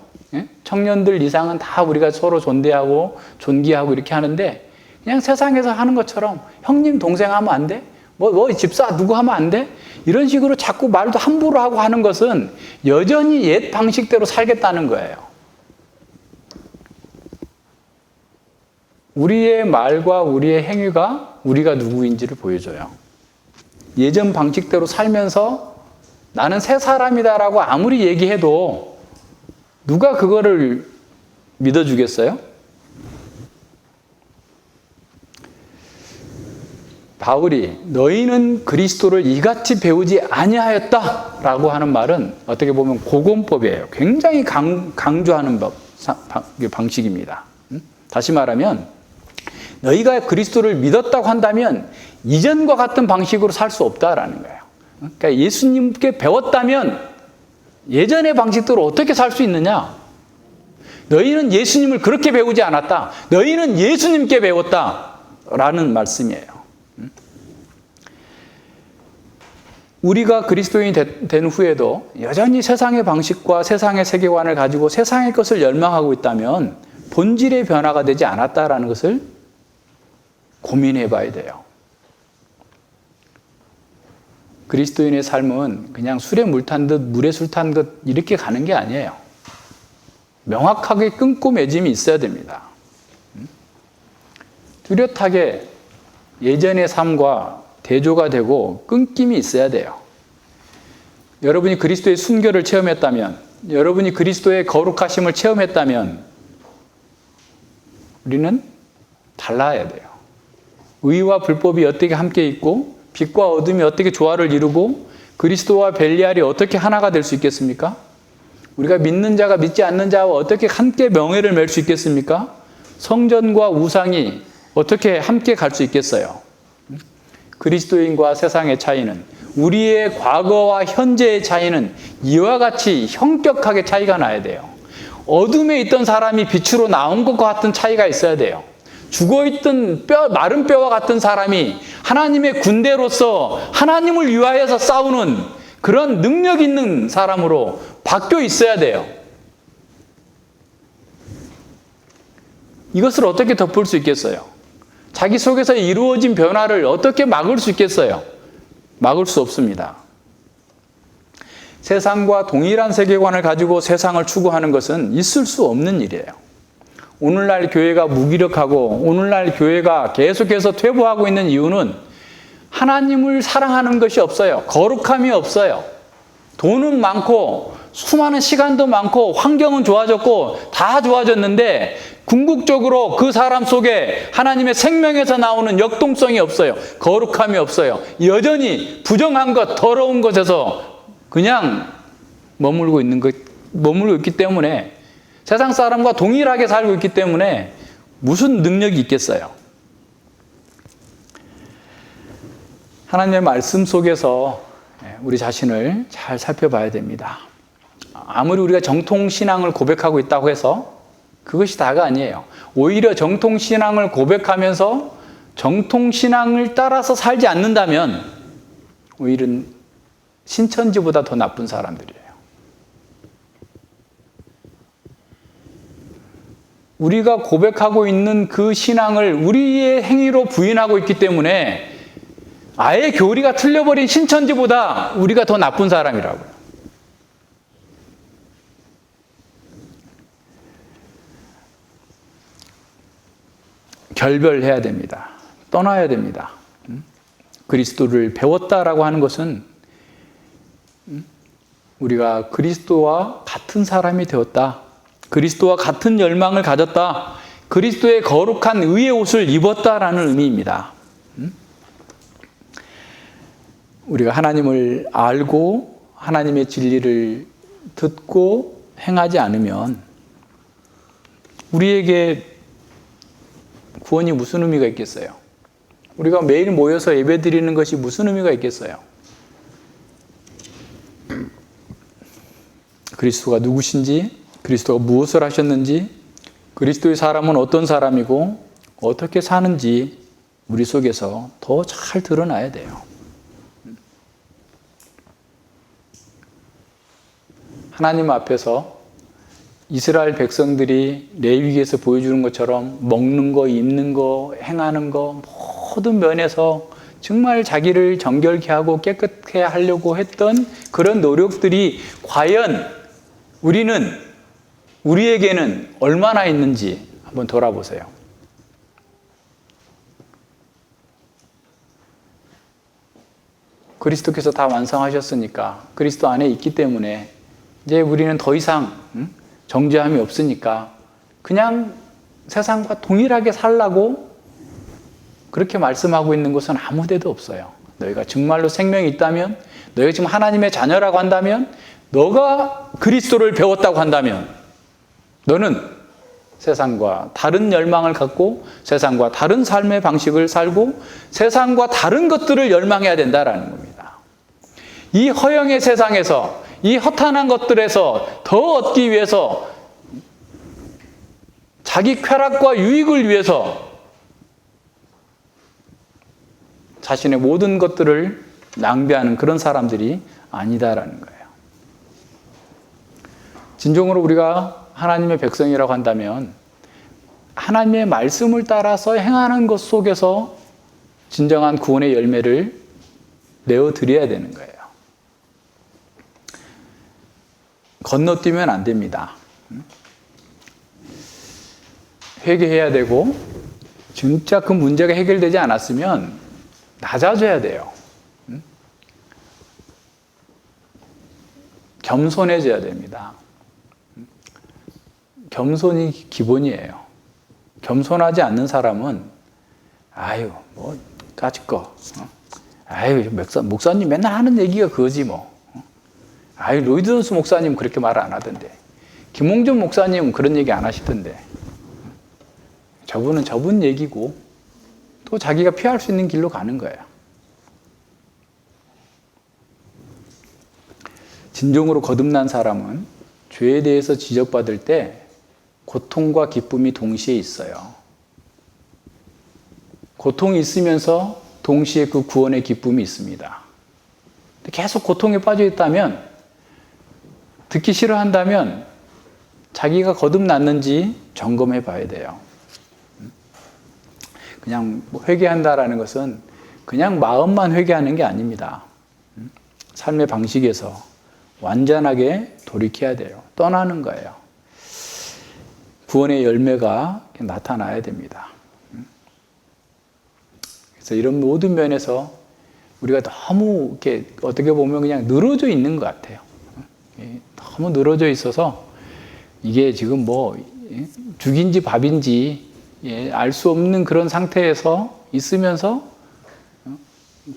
청년들 이상은 다 우리가 서로 존대하고 존귀하고 이렇게 하는데 그냥 세상에서 하는 것처럼 형님 동생 하면 안 돼? 뭐 집사 누구 하면 안 돼? 이런 식으로 자꾸 말도 함부로 하고 하는 것은 여전히 옛 방식대로 살겠다는 거예요. 우리의 말과 우리의 행위가 우리가 누구인지를 보여줘요. 예전 방식대로 살면서 나는 새 사람이다라고 아무리 얘기해도 누가 그거를 믿어주겠어요? 바울이 너희는 그리스도를 이같이 배우지 아니하였다라고 하는 말은 어떻게 보면 고건법이에요. 굉장히 강조하는 방식입니다. 다시 말하면 너희가 그리스도를 믿었다고 한다면 이전과 같은 방식으로 살 수 없다라는 거예요. 그러니까 예수님께 배웠다면 예전의 방식대로 어떻게 살 수 있느냐? 너희는 예수님을 그렇게 배우지 않았다. 너희는 예수님께 배웠다라는 말씀이에요. 우리가 그리스도인이 된 후에도 여전히 세상의 방식과 세상의 세계관을 가지고 세상의 것을 열망하고 있다면 본질의 변화가 되지 않았다라는 것을 고민해 봐야 돼요. 그리스도인의 삶은 그냥 술에 물 탄 듯 물에 술 탄 듯 이렇게 가는 게 아니에요. 명확하게 끊고 맺음이 있어야 됩니다. 뚜렷하게 예전의 삶과 대조가 되고 끊김이 있어야 돼요. 여러분이 그리스도의 순결을 체험했다면, 여러분이 그리스도의 거룩하심을 체험했다면 우리는 달라야 돼요. 의와 불법이 어떻게 함께 있고 빛과 어둠이 어떻게 조화를 이루고 그리스도와 벨리알이 어떻게 하나가 될 수 있겠습니까? 우리가 믿는 자가 믿지 않는 자와 어떻게 함께 명예를 맬 수 있겠습니까? 성전과 우상이 어떻게 함께 갈 수 있겠어요? 그리스도인과 세상의 차이는, 우리의 과거와 현재의 차이는 이와 같이 형격하게 차이가 나야 돼요. 어둠에 있던 사람이 빛으로 나온 것과 같은 차이가 있어야 돼요. 죽어있던 마른 뼈와 같은 사람이 하나님의 군대로서 하나님을 위하여서 싸우는 그런 능력 있는 사람으로 바뀌어 있어야 돼요. 이것을 어떻게 덮을 수 있겠어요? 자기 속에서 이루어진 변화를 어떻게 막을 수 있겠어요? 막을 수 없습니다. 세상과 동일한 세계관을 가지고 세상을 추구하는 것은 있을 수 없는 일이에요. 오늘날 교회가 무기력하고 오늘날 교회가 계속해서 퇴보하고 있는 이유는 하나님을 사랑하는 것이 없어요. 거룩함이 없어요. 돈은 많고 수많은 시간도 많고 환경은 좋아졌고 다 좋아졌는데 궁극적으로 그 사람 속에 하나님의 생명에서 나오는 역동성이 없어요. 거룩함이 없어요. 여전히 부정한 것, 더러운 것에서 그냥 머물고 있기 때문에 세상 사람과 동일하게 살고 있기 때문에 무슨 능력이 있겠어요? 하나님의 말씀 속에서 우리 자신을 잘 살펴봐야 됩니다. 아무리 우리가 정통신앙을 고백하고 있다고 해서 그것이 다가 아니에요. 오히려 정통신앙을 고백하면서 정통신앙을 따라서 살지 않는다면 오히려 신천지보다 더 나쁜 사람들이에요. 우리가 고백하고 있는 그 신앙을 우리의 행위로 부인하고 있기 때문에 아예 교리가 틀려버린 신천지보다 우리가 더 나쁜 사람이라고요. 결별해야 됩니다. 떠나야 됩니다. 그리스도를 배웠다라고 하는 것은 우리가 그리스도와 같은 사람이 되었다. 그리스도와 같은 열망을 가졌다. 그리스도의 거룩한 의의 옷을 입었다라는 의미입니다. 우리가 하나님을 알고 하나님의 진리를 듣고 행하지 않으면 우리에게 구원이 무슨 의미가 있겠어요? 우리가 매일 모여서 예배드리는 것이 무슨 의미가 있겠어요? 그리스도가 누구신지, 그리스도가 무엇을 하셨는지, 그리스도의 사람은 어떤 사람이고 어떻게 사는지 우리 속에서 더 잘 드러나야 돼요. 하나님 앞에서 이스라엘 백성들이 레위기에서 보여주는 것처럼 먹는 거, 입는 거, 행하는 거 모든 면에서 정말 자기를 정결케 하고 깨끗게 하려고 했던 그런 노력들이 과연 우리에게는 얼마나 있는지 한번 돌아보세요. 그리스도께서 다 완성하셨으니까 그리스도 안에 있기 때문에 이제 우리는 더 이상 정죄함이 없으니까 그냥 세상과 동일하게 살라고 그렇게 말씀하고 있는 것은 아무 데도 없어요. 너희가 정말로 생명이 있다면, 너희가 지금 하나님의 자녀라고 한다면, 너가 그리스도를 배웠다고 한다면 너는 세상과 다른 열망을 갖고 세상과 다른 삶의 방식을 살고 세상과 다른 것들을 열망해야 된다라는 겁니다. 이 허영의 세상에서 이 허탄한 것들에서 더 얻기 위해서 자기 쾌락과 유익을 위해서 자신의 모든 것들을 낭비하는 그런 사람들이 아니다라는 거예요. 진정으로 우리가 하나님의 백성이라고 한다면 하나님의 말씀을 따라서 행하는 것 속에서 진정한 구원의 열매를 내어드려야 되는 거예요. 건너뛰면 안 됩니다. 회개해야 되고 진짜 그 문제가 해결되지 않았으면 낮아져야 돼요. 겸손해져야 됩니다. 겸손이 기본이에요. 겸손하지 않는 사람은 아유 뭐 까짓 거 아유 목사님 맨날 하는 얘기가 그거지 뭐 아유 로이드 존스 목사님 그렇게 말 안 하던데 김홍준 목사님 그런 얘기 안 하시던데 저분은 저분 얘기고 또 자기가 피할 수 있는 길로 가는 거예요. 진정으로 거듭난 사람은 죄에 대해서 지적받을 때 고통과 기쁨이 동시에 있어요. 고통이 있으면서 동시에 그 구원의 기쁨이 있습니다. 계속 고통에 빠져 있다면, 듣기 싫어한다면 자기가 거듭났는지 점검해 봐야 돼요. 그냥 회개한다라는 것은 그냥 마음만 회개하는 게 아닙니다. 삶의 방식에서 완전하게 돌이켜야 돼요. 떠나는 거예요. 구원의 열매가 나타나야 됩니다. 그래서 이런 모든 면에서 우리가 너무 이렇게 어떻게 보면 그냥 늘어져 있는 것 같아요. 너무 늘어져 있어서 이게 지금 뭐 죽인지 밥인지 알 수 없는 그런 상태에서 있으면서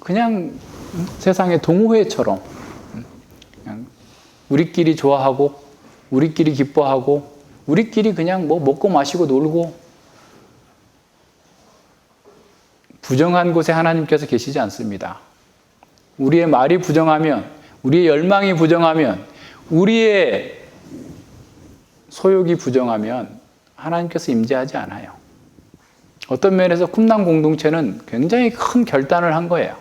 그냥 세상의 동호회처럼 그냥 우리끼리 좋아하고 우리끼리 기뻐하고 우리끼리 그냥 뭐 먹고 마시고 놀고, 부정한 곳에 하나님께서 계시지 않습니다. 우리의 말이 부정하면, 우리의 열망이 부정하면, 우리의 소욕이 부정하면 하나님께서 임재하지 않아요. 어떤 면에서 쿰남 공동체는 굉장히 큰 결단을 한 거예요.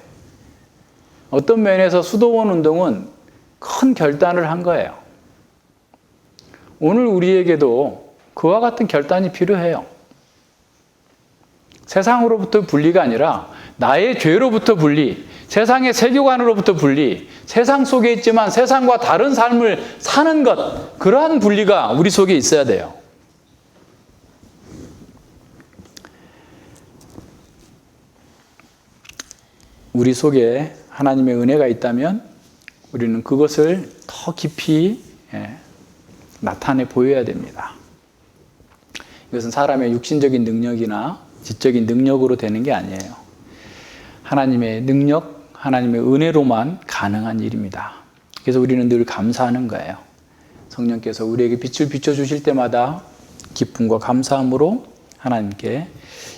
어떤 면에서 수도원 운동은 큰 결단을 한 거예요. 오늘 우리에게도 그와 같은 결단이 필요해요. 세상으로부터 분리가 아니라 나의 죄로부터 분리, 세상의 세계관으로부터 분리, 세상 속에 있지만 세상과 다른 삶을 사는 것, 그러한 분리가 우리 속에 있어야 돼요. 우리 속에 하나님의 은혜가 있다면 우리는 그것을 더 깊이 나타내 보여야 됩니다. 이것은 사람의 육신적인 능력이나 지적인 능력으로 되는 게 아니에요. 하나님의 능력, 하나님의 은혜로만 가능한 일입니다. 그래서 우리는 늘 감사하는 거예요. 성령께서 우리에게 빛을 비춰주실 때마다 기쁨과 감사함으로 하나님께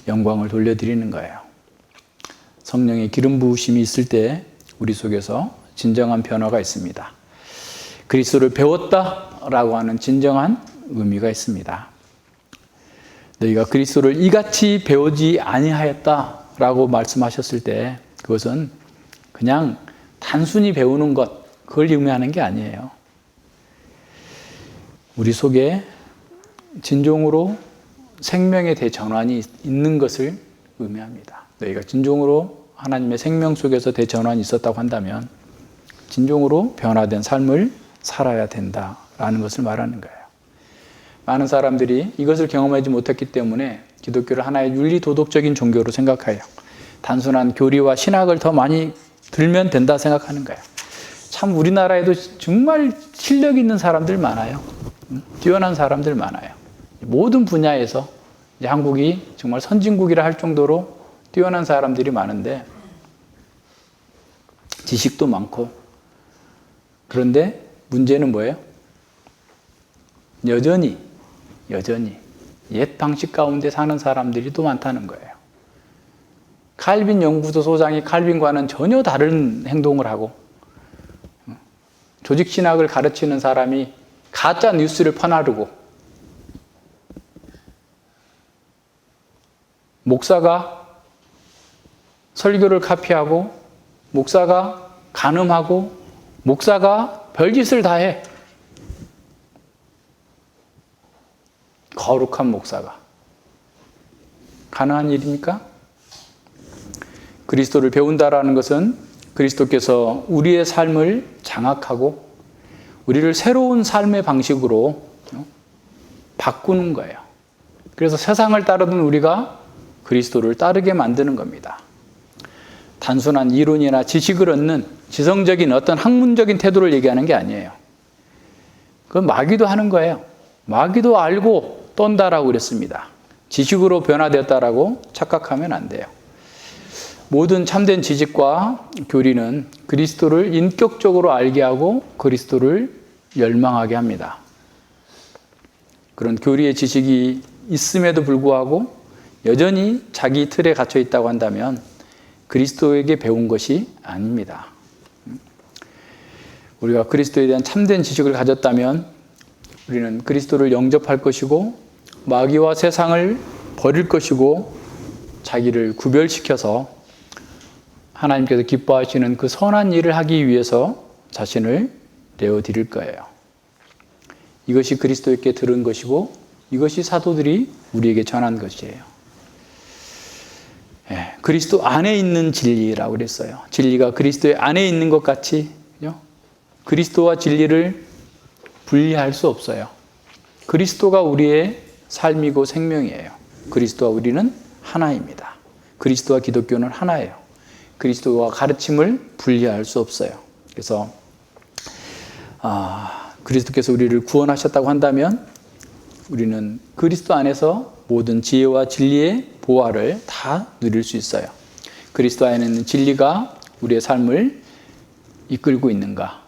영광을 돌려드리는 거예요. 성령의 기름 부으심이 있을 때 우리 속에서 진정한 변화가 있습니다. 그리스도를 배웠다라고 하는 진정한 의미가 있습니다. 너희가 그리스도를 이같이 배우지 아니하였다라고 말씀하셨을 때 그것은 그냥 단순히 배우는 것, 그걸 의미하는 게 아니에요. 우리 속에 진정으로 생명의 대전환이 있는 것을 의미합니다. 너희가 진정으로 하나님의 생명 속에서 대전환이 있었다고 한다면 진정으로 변화된 삶을 살아야 된다라는 것을 말하는 거예요. 많은 사람들이 이것을 경험하지 못했기 때문에 기독교를 하나의 윤리도덕적인 종교로 생각해요. 단순한 교리와 신학을 더 많이 들면 된다 생각하는 거예요. 참 우리나라에도 정말 실력 있는 사람들 많아요. 뛰어난 사람들 많아요. 모든 분야에서 이제 한국이 정말 선진국이라 할 정도로 뛰어난 사람들이 많은데 지식도 많고, 그런데 문제는 뭐예요? 여전히 옛 방식 가운데 사는 사람들이 또 많다는 거예요. 칼빈 연구소 소장이 칼빈과는 전혀 다른 행동을 하고, 조직신학을 가르치는 사람이 가짜 뉴스를 퍼나르고, 목사가 설교를 카피하고, 목사가 간음하고, 목사가 별짓을 다 해. 거룩한 목사가. 가능한 일입니까? 그리스도를 배운다라는 것은 그리스도께서 우리의 삶을 장악하고 우리를 새로운 삶의 방식으로 바꾸는 거예요. 그래서 세상을 따르던 우리가 그리스도를 따르게 만드는 겁니다. 단순한 이론이나 지식을 얻는 지성적인 어떤 학문적인 태도를 얘기하는 게 아니에요. 그건 마귀도 하는 거예요. 마귀도 알고 떤다라고 그랬습니다. 지식으로 변화되었다라고 착각하면 안 돼요. 모든 참된 지식과 교리는 그리스도를 인격적으로 알게 하고 그리스도를 열망하게 합니다. 그런 교리의 지식이 있음에도 불구하고 여전히 자기 틀에 갇혀 있다고 한다면 그리스도에게 배운 것이 아닙니다. 우리가 그리스도에 대한 참된 지식을 가졌다면 우리는 그리스도를 영접할 것이고 마귀와 세상을 버릴 것이고 자기를 구별시켜서 하나님께서 기뻐하시는 그 선한 일을 하기 위해서 자신을 내어드릴 거예요. 이것이 그리스도께 들은 것이고 이것이 사도들이 우리에게 전한 것이에요. 그리스도 안에 있는 진리라고 그랬어요. 진리가 그리스도의 안에 있는 것 같이 그리스도와 진리를 분리할 수 없어요. 그리스도가 우리의 삶이고 생명이에요. 그리스도와 우리는 하나입니다. 그리스도와 기독교는 하나예요. 그리스도와 가르침을 분리할 수 없어요. 그래서 그리스도께서 우리를 구원하셨다고 한다면 우리는 그리스도 안에서 모든 지혜와 진리의 보화를 다 누릴 수 있어요. 그리스도 안에 있는 진리가 우리의 삶을 이끌고 있는가?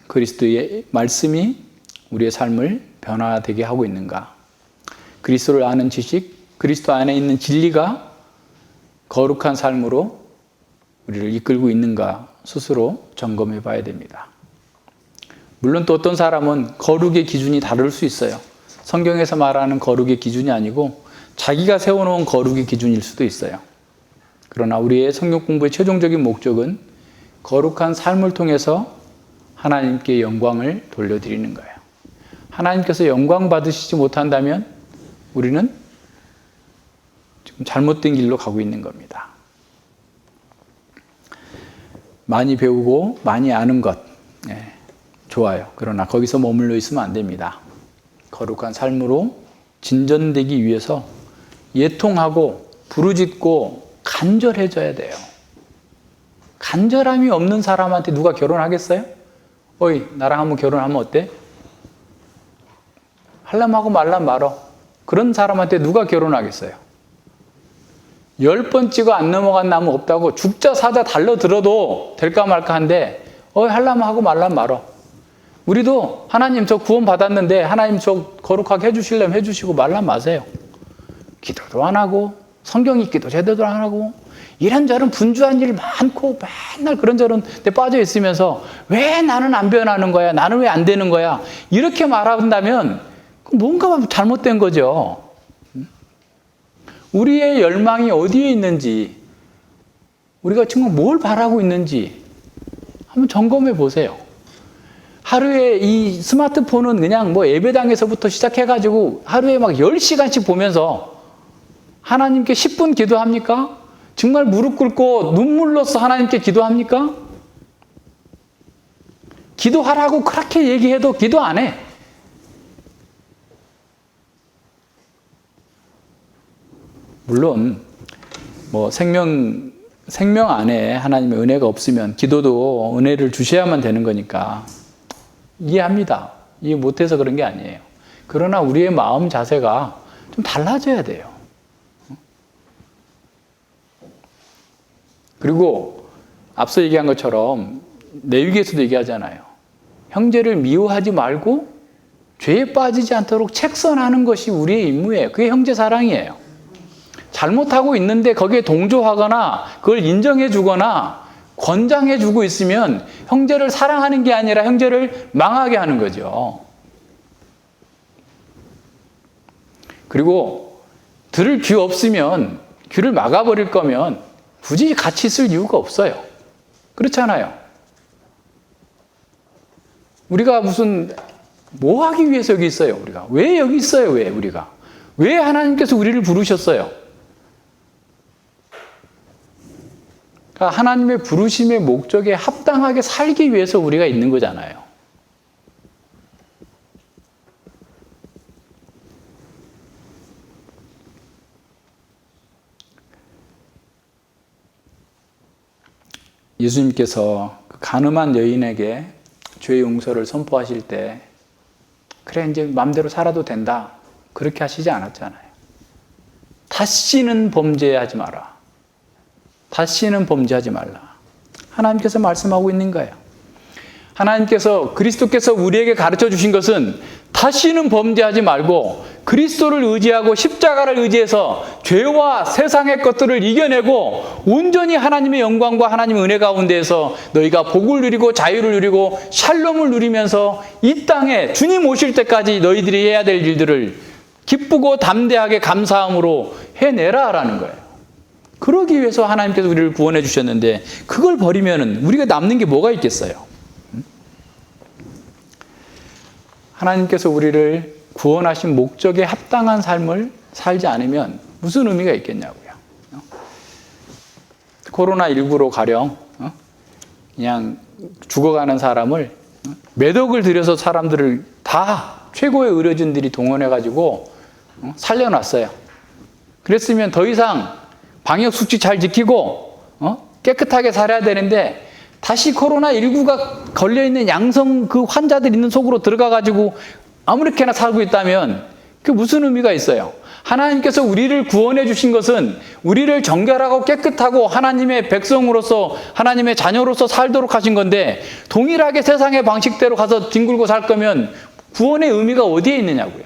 그리스도의 말씀이 우리의 삶을 변화되게 하고 있는가? 그리스도를 아는 지식, 그리스도 안에 있는 진리가 거룩한 삶으로 우리를 이끌고 있는가 스스로 점검해 봐야 됩니다. 물론 또 어떤 사람은 거룩의 기준이 다를 수 있어요. 성경에서 말하는 거룩의 기준이 아니고 자기가 세워놓은 거룩의 기준일 수도 있어요. 그러나 우리의 성경 공부의 최종적인 목적은 거룩한 삶을 통해서 하나님께 영광을 돌려드리는 거예요. 하나님께서 영광 받으시지 못한다면 우리는 지금 잘못된 길로 가고 있는 겁니다. 많이 배우고 많이 아는 것 좋아요. 그러나 거기서 머물러 있으면 안 됩니다. 거룩한 삶으로 진전되기 위해서 예통하고 부르짖고 간절해져야 돼요. 간절함이 없는 사람한테 누가 결혼하겠어요? 어이, 나랑 한번 결혼하면 어때? 하려면 하고 말라면 말어. 그런 사람한테 누가 결혼하겠어요? 10번 찍어 안 넘어간 나무 없다고 죽자 사자 달려들어도 될까 말까 한데 하려면 하고 말라면 말어. 우리도 하나님 저 구원 받았는데 하나님 저 거룩하게 해주시려면 해주시고 말라면 마세요. 기도도 안 하고 성경 읽기도 제대로 안 하고 이런저런 분주한 일 많고 맨날 그런저런 데 빠져 있으면서 왜 나는 안 변하는 거야? 나는 왜 안 되는 거야? 이렇게 말한다면 뭔가 잘못된 거죠. 우리의 열망이 어디에 있는지, 우리가 지금 뭘 바라고 있는지 한번 점검해 보세요. 하루에 이 스마트폰은 그냥 뭐 예배당에서부터 시작해가지고 하루에 막 10시간씩 보면서 하나님께 10분 기도합니까? 정말 무릎 꿇고 눈물로써 하나님께 기도합니까? 기도하라고 그렇게 얘기해도 기도 안 해. 물론 뭐 생명 안에 하나님의 은혜가 없으면 기도도 은혜를 주셔야만 되는 거니까 이해합니다. 이해 못해서 그런 게 아니에요. 그러나 우리의 마음 자세가 좀 달라져야 돼요. 그리고 앞서 얘기한 것처럼 레위기에서도 얘기하잖아요. 형제를 미워하지 말고 죄에 빠지지 않도록 책선하는 것이 우리의 임무예요. 그게 형제 사랑이에요. 잘못하고 있는데 거기에 동조하거나 그걸 인정해 주거나 권장해 주고 있으면 형제를 사랑하는 게 아니라 형제를 망하게 하는 거죠. 그리고 들을 귀 없으면 귀를 막아버릴 거면 굳이 같이 있을 이유가 없어요. 그렇잖아요. 우리가 뭐 하기 위해서 여기 있어요, 우리가? 왜 여기 있어요, 우리가? 왜 하나님께서 우리를 부르셨어요? 그러니까 하나님의 부르심의 목적에 합당하게 살기 위해서 우리가 있는 거잖아요. 예수님께서 가늠한 여인에게 죄의 용서를 선포하실 때 그래 이제 마음대로 살아도 된다 그렇게 하시지 않았잖아요. 다시는 범죄하지 마라. 다시는 범죄하지 말라. 하나님께서 말씀하고 있는 거예요. 그리스도께서 우리에게 가르쳐 주신 것은 다시는 범죄하지 말고 그리스도를 의지하고 십자가를 의지해서 죄와 세상의 것들을 이겨내고 온전히 하나님의 영광과 하나님의 은혜 가운데에서 너희가 복을 누리고 자유를 누리고 샬롬을 누리면서 이 땅에 주님 오실 때까지 너희들이 해야 될 일들을 기쁘고 담대하게 감사함으로 해내라라는 거예요. 그러기 위해서 하나님께서 우리를 구원해 주셨는데 그걸 버리면 우리가 남는 게 뭐가 있겠어요? 하나님께서 우리를 구원하신 목적에 합당한 삶을 살지 않으면 무슨 의미가 있겠냐고요. 코로나19로 가령 그냥 죽어가는 사람을 몇 억을 들여서 사람들을 다 최고의 의료진들이 동원해가지고 살려놨어요. 그랬으면 더 이상 방역수칙 잘 지키고 깨끗하게 살아야 되는데 다시 코로나19가 걸려있는 양성 그 환자들 있는 속으로 들어가가지고 아무렇게나 살고 있다면 그게 무슨 의미가 있어요? 하나님께서 우리를 구원해 주신 것은 우리를 정결하고 깨끗하고 하나님의 백성으로서 하나님의 자녀로서 살도록 하신 건데 동일하게 세상의 방식대로 가서 뒹굴고 살 거면 구원의 의미가 어디에 있느냐고요.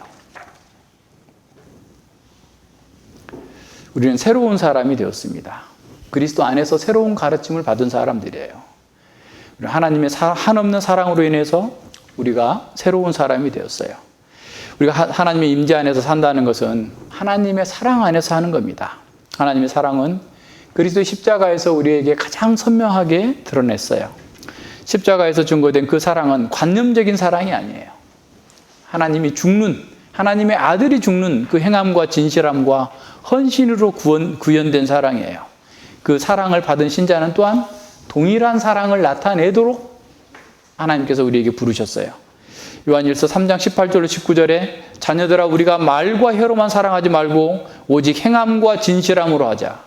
우리는 새로운 사람이 되었습니다. 그리스도 안에서 새로운 가르침을 받은 사람들이에요. 하나님의 한없는 사랑으로 인해서 우리가 새로운 사람이 되었어요. 우리가 하나님의 임재 안에서 산다는 것은 하나님의 사랑 안에서 하는 겁니다. 하나님의 사랑은 그리스도의 십자가에서 우리에게 가장 선명하게 드러냈어요. 십자가에서 증거된 그 사랑은 관념적인 사랑이 아니에요. 하나님이 죽는, 하나님의 아들이 죽는 그 행함과 진실함과 헌신으로 구현된 사랑이에요. 그 사랑을 받은 신자는 또한 동일한 사랑을 나타내도록 하나님께서 우리에게 부르셨어요. 요한일서 3장 18절로 19절에 자녀들아 우리가 말과 혀로만 사랑하지 말고 오직 행함과 진실함으로 하자.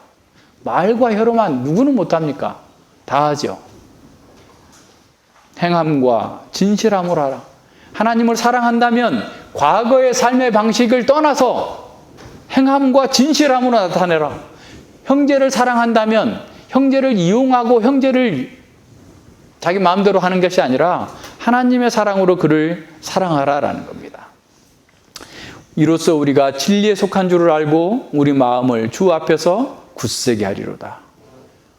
말과 혀로만 누구는 못합니까? 다 하죠. 행함과 진실함으로 하라. 하나님을 사랑한다면 과거의 삶의 방식을 떠나서 행함과 진실함으로 나타내라. 형제를 사랑한다면 형제를 이용하고 형제를 자기 마음대로 하는 것이 아니라 하나님의 사랑으로 그를 사랑하라라는 겁니다. 이로써 우리가 진리에 속한 줄을 알고 우리 마음을 주 앞에서 굳세게 하리로다.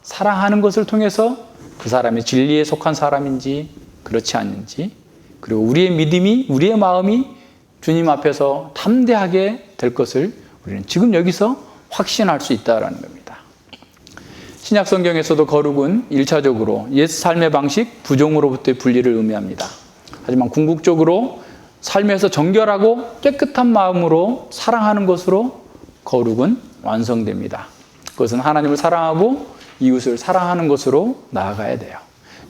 사랑하는 것을 통해서 그 사람이 진리에 속한 사람인지 그렇지 않는지, 그리고 우리의 믿음이, 우리의 마음이 주님 앞에서 담대하게 될 것을 우리는 지금 여기서 확신할 수 있다는 겁니다. 신약 성경에서도 거룩은 1차적으로 옛 삶의 방식, 부정으로부터의 분리를 의미합니다. 하지만 궁극적으로 삶에서 정결하고 깨끗한 마음으로 사랑하는 것으로 거룩은 완성됩니다. 그것은 하나님을 사랑하고 이웃을 사랑하는 것으로 나아가야 돼요.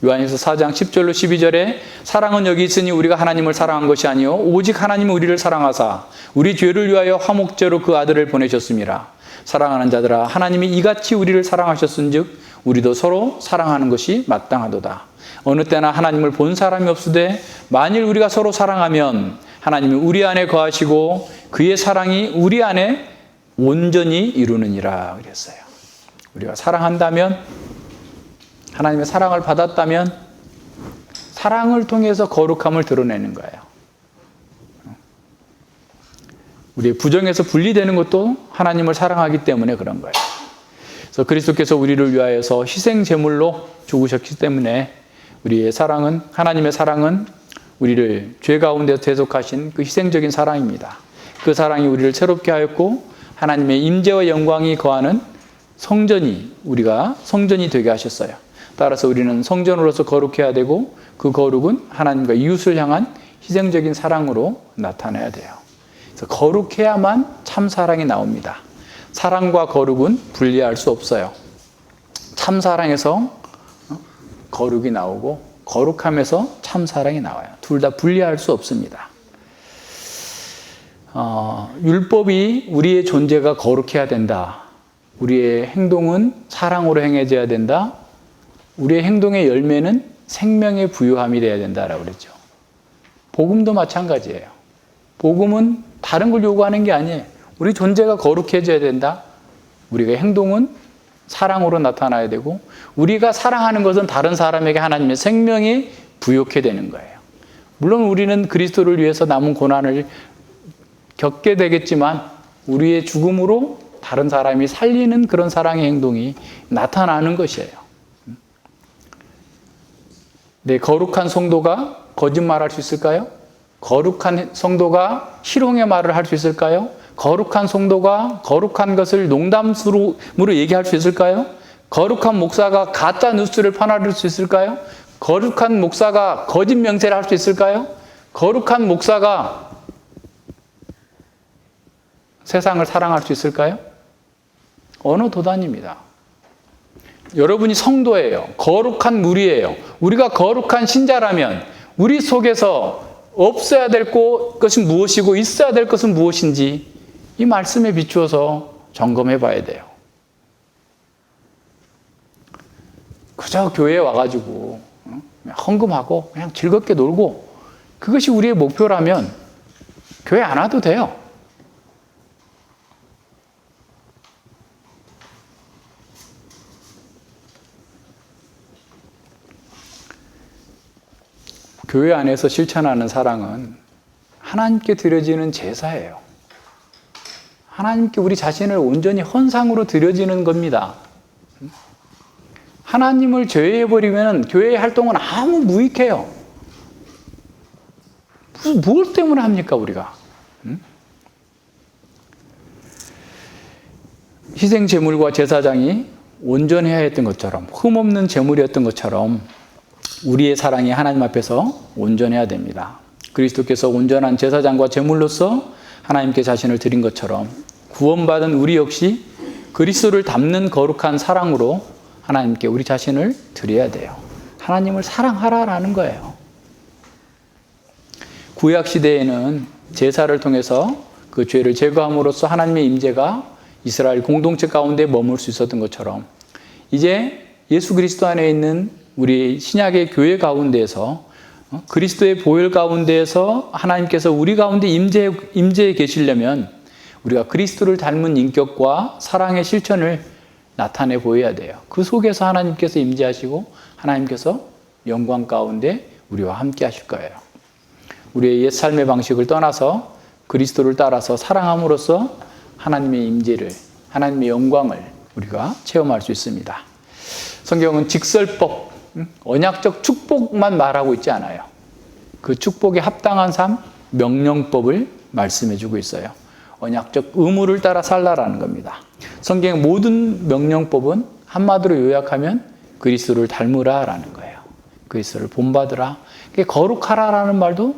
요한일서 4장 10절로 12절에 사랑은 여기 있으니 우리가 하나님을 사랑한 것이 아니요 오직 하나님은 우리를 사랑하사 우리 죄를 위하여 화목제로 그 아들을 보내셨음이라. 사랑하는 자들아 하나님이 이같이 우리를 사랑하셨은즉 우리도 서로 사랑하는 것이 마땅하도다. 어느 때나 하나님을 본 사람이 없으되 만일 우리가 서로 사랑하면 하나님이 우리 안에 거하시고 그의 사랑이 우리 안에 온전히 이루느니라 그랬어요. 우리가 사랑한다면, 하나님의 사랑을 받았다면 사랑을 통해서 거룩함을 드러내는 거예요. 우리의 부정에서 분리되는 것도 하나님을 사랑하기 때문에 그런 거예요. 그래서 그리스도께서 우리를 위하여서 희생 제물로 죽으셨기 때문에 우리의 사랑은, 하나님의 사랑은 우리를 죄 가운데 대속하신 그 희생적인 사랑입니다. 그 사랑이 우리를 새롭게 하였고 하나님의 임재와 영광이 거하는 성전이, 우리가 성전이 되게 하셨어요. 따라서 우리는 성전으로서 거룩해야 되고 그 거룩은 하나님과 이웃을 향한 희생적인 사랑으로 나타나야 돼요. 그래서 거룩해야만 참 사랑이 나옵니다. 사랑과 거룩은 분리할 수 없어요. 참 사랑에서 거룩이 나오고 거룩함에서 참 사랑이 나와요. 둘 다 분리할 수 없습니다. 율법이 우리의 존재가 거룩해야 된다. 우리의 행동은 사랑으로 행해져야 된다. 우리의 행동의 열매는 생명의 부유함이 되어야 된다라고 그랬죠. 복음도 마찬가지예요. 복음은 다른 걸 요구하는 게 아니에요. 우리 존재가 거룩해져야 된다. 우리의 행동은 사랑으로 나타나야 되고 우리가 사랑하는 것은 다른 사람에게 하나님의 생명이 부욕해 되는 거예요. 물론 우리는 그리스도를 위해서 남은 고난을 겪게 되겠지만 우리의 죽음으로 다른 사람이 살리는 그런 사랑의 행동이 나타나는 것이에요. 네, 거룩한 성도가 거짓말할 수 있을까요? 거룩한 성도가 희롱의 말을 할 수 있을까요? 거룩한 성도가 거룩한 것을 농담으로 얘기할 수 있을까요? 거룩한 목사가 가짜 뉴스를 퍼나를 수 있을까요? 거룩한 목사가 거짓 명세를 할 수 있을까요? 거룩한 목사가 세상을 사랑할 수 있을까요? 어느 도단입니다. 여러분이 성도예요. 거룩한 무리예요. 우리가 거룩한 신자라면 우리 속에서 없어야 될 것은 무엇이고 있어야 될 것은 무엇인지 이 말씀에 비추어서 점검해 봐야 돼요. 그저 교회에 와가지고 헌금하고 그냥 즐겁게 놀고 그것이 우리의 목표라면 교회 안 와도 돼요. 교회 안에서 실천하는 사랑은 하나님께 드려지는 제사예요. 하나님께 우리 자신을 온전히 헌상으로 드려지는 겁니다. 하나님을 제외해버리면 교회의 활동은 아무 무익해요. 무엇 때문에 합니까, 우리가? 희생 제물과 제사장이 온전해야 했던 것처럼, 흠없는 제물이었던 것처럼 우리의 사랑이 하나님 앞에서 온전해야 됩니다. 그리스도께서 온전한 제사장과 제물로서 하나님께 자신을 드린 것처럼 구원받은 우리 역시 그리스도를 닮는 거룩한 사랑으로 하나님께 우리 자신을 드려야 돼요. 하나님을 사랑하라라는 거예요. 구약 시대에는 제사를 통해서 그 죄를 제거함으로써 하나님의 임재가 이스라엘 공동체 가운데 머물 수 있었던 것처럼 이제 예수 그리스도 안에 있는 우리 신약의 교회 가운데에서 그리스도의 보혈 가운데에서 하나님께서 우리 가운데 임재해 계시려면 우리가 그리스도를 닮은 인격과 사랑의 실천을 나타내 보여야 돼요. 그 속에서 하나님께서 임재하시고 하나님께서 영광 가운데 우리와 함께 하실 거예요. 우리의 옛 삶의 방식을 떠나서 그리스도를 따라서 사랑함으로써 하나님의 임재를, 하나님의 영광을 우리가 체험할 수 있습니다. 성경은 직설법, 언약적 축복만 말하고 있지 않아요. 그 축복에 합당한 삶, 명령법을 말씀해 주고 있어요. 언약적 의무를 따라 살라라는 겁니다. 성경의 모든 명령법은 한마디로 요약하면 그리스도를 닮으라라는 거예요. 그리스도를 본받으라. 거룩하라라는 말도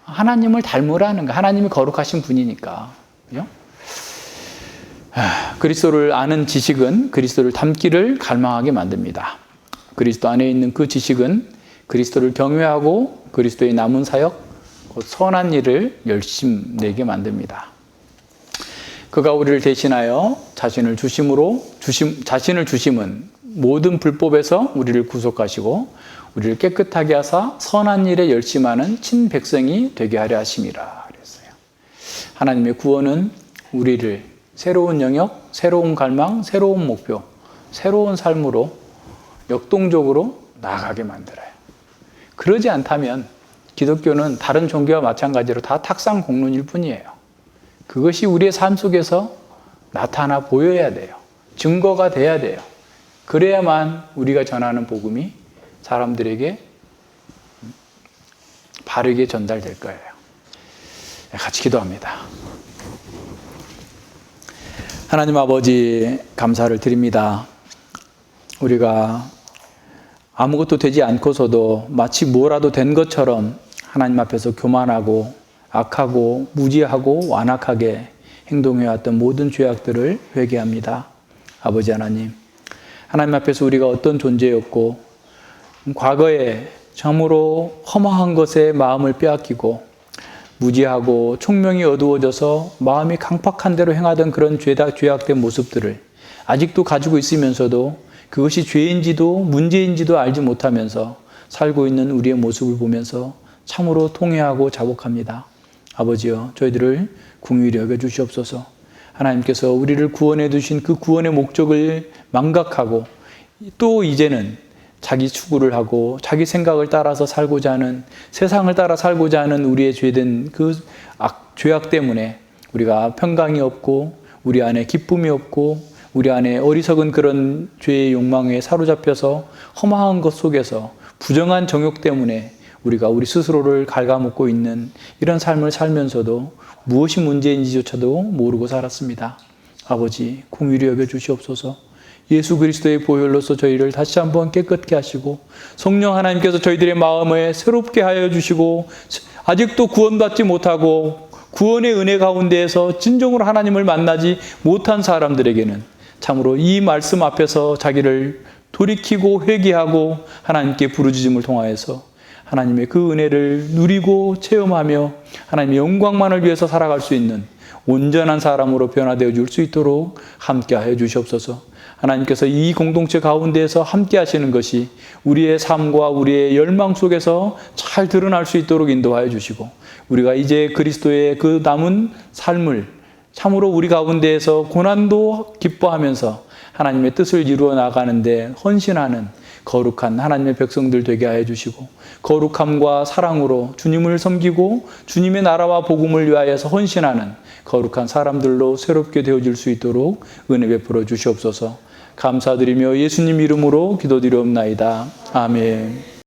하나님을 닮으라는 거예요. 하나님이 거룩하신 분이니까. 그죠? 그리스도를 아는 지식은 그리스도를 닮기를 갈망하게 만듭니다. 그리스도 안에 있는 그 지식은 그리스도를 경외하고 그리스도의 남은 사역, 곧 선한 일을 열심내게 만듭니다. 그가 우리를 대신하여 자신을 주심은 모든 불법에서 우리를 구속하시고 우리를 깨끗하게 하사 선한 일에 열심하는 친백성이 되게 하려 하심이라 그랬어요. 하나님의 구원은 우리를 새로운 영역, 새로운 갈망, 새로운 목표, 새로운 삶으로 역동적으로 나아가게 만들어요. 그러지 않다면 기독교는 다른 종교와 마찬가지로 다 탁상 공론일 뿐이에요. 그것이 우리의 삶 속에서 나타나 보여야 돼요. 증거가 돼야 돼요. 그래야만 우리가 전하는 복음이 사람들에게 바르게 전달될 거예요. 같이 기도합니다. 하나님 아버지, 감사를 드립니다. 우리가 아무것도 되지 않고서도 마치 뭐라도 된 것처럼 하나님 앞에서 교만하고 악하고 무지하고 완악하게 행동해왔던 모든 죄악들을 회개합니다. 아버지 하나님, 하나님 앞에서 우리가 어떤 존재였고 과거에 참으로 허망한 것에 마음을 빼앗기고 무지하고 총명이 어두워져서 마음이 강팍한 대로 행하던 그런 죄악된 모습들을 아직도 가지고 있으면서도 그것이 죄인지도 문제인지도 알지 못하면서 살고 있는 우리의 모습을 보면서 참으로 통회하고 자복합니다. 아버지여, 저희들을 긍휼히 여겨주시옵소서. 하나님께서 우리를 구원해 주신 그 구원의 목적을 망각하고 또 이제는 자기 추구를 하고 자기 생각을 따라서 살고자 하는, 세상을 따라 살고자 하는 우리의 죄된 그 죄악 때문에 우리가 평강이 없고 우리 안에 기쁨이 없고 우리 안에 어리석은 그런 죄의 욕망에 사로잡혀서 허망한 것 속에서 부정한 정욕 때문에 우리가 우리 스스로를 갉아먹고 있는 이런 삶을 살면서도 무엇이 문제인지조차도 모르고 살았습니다. 아버지, 긍휼히 여겨 주시옵소서. 예수 그리스도의 보혈로서 저희를 다시 한번 깨끗게 하시고 성령 하나님께서 저희들의 마음에 새롭게 하여 주시고 아직도 구원받지 못하고 구원의 은혜 가운데에서 진정으로 하나님을 만나지 못한 사람들에게는 참으로 이 말씀 앞에서 자기를 돌이키고 회개하고 하나님께 부르짖음을 통하여서 하나님의 그 은혜를 누리고 체험하며 하나님의 영광만을 위해서 살아갈 수 있는 온전한 사람으로 변화되어 줄 수 있도록 함께하여 주시옵소서. 하나님께서 이 공동체 가운데에서 함께 하시는 것이 우리의 삶과 우리의 열망 속에서 잘 드러날 수 있도록 인도하여 주시고 우리가 이제 그리스도의 그 남은 삶을 참으로 우리 가운데에서 고난도 기뻐하면서 하나님의 뜻을 이루어 나가는데 헌신하는 거룩한 하나님의 백성들 되게 하여 주시고 거룩함과 사랑으로 주님을 섬기고 주님의 나라와 복음을 위하여서 헌신하는 거룩한 사람들로 새롭게 되어질 수 있도록 은혜 베풀어 주시옵소서. 감사드리며 예수님 이름으로 기도드리옵나이다. 아멘.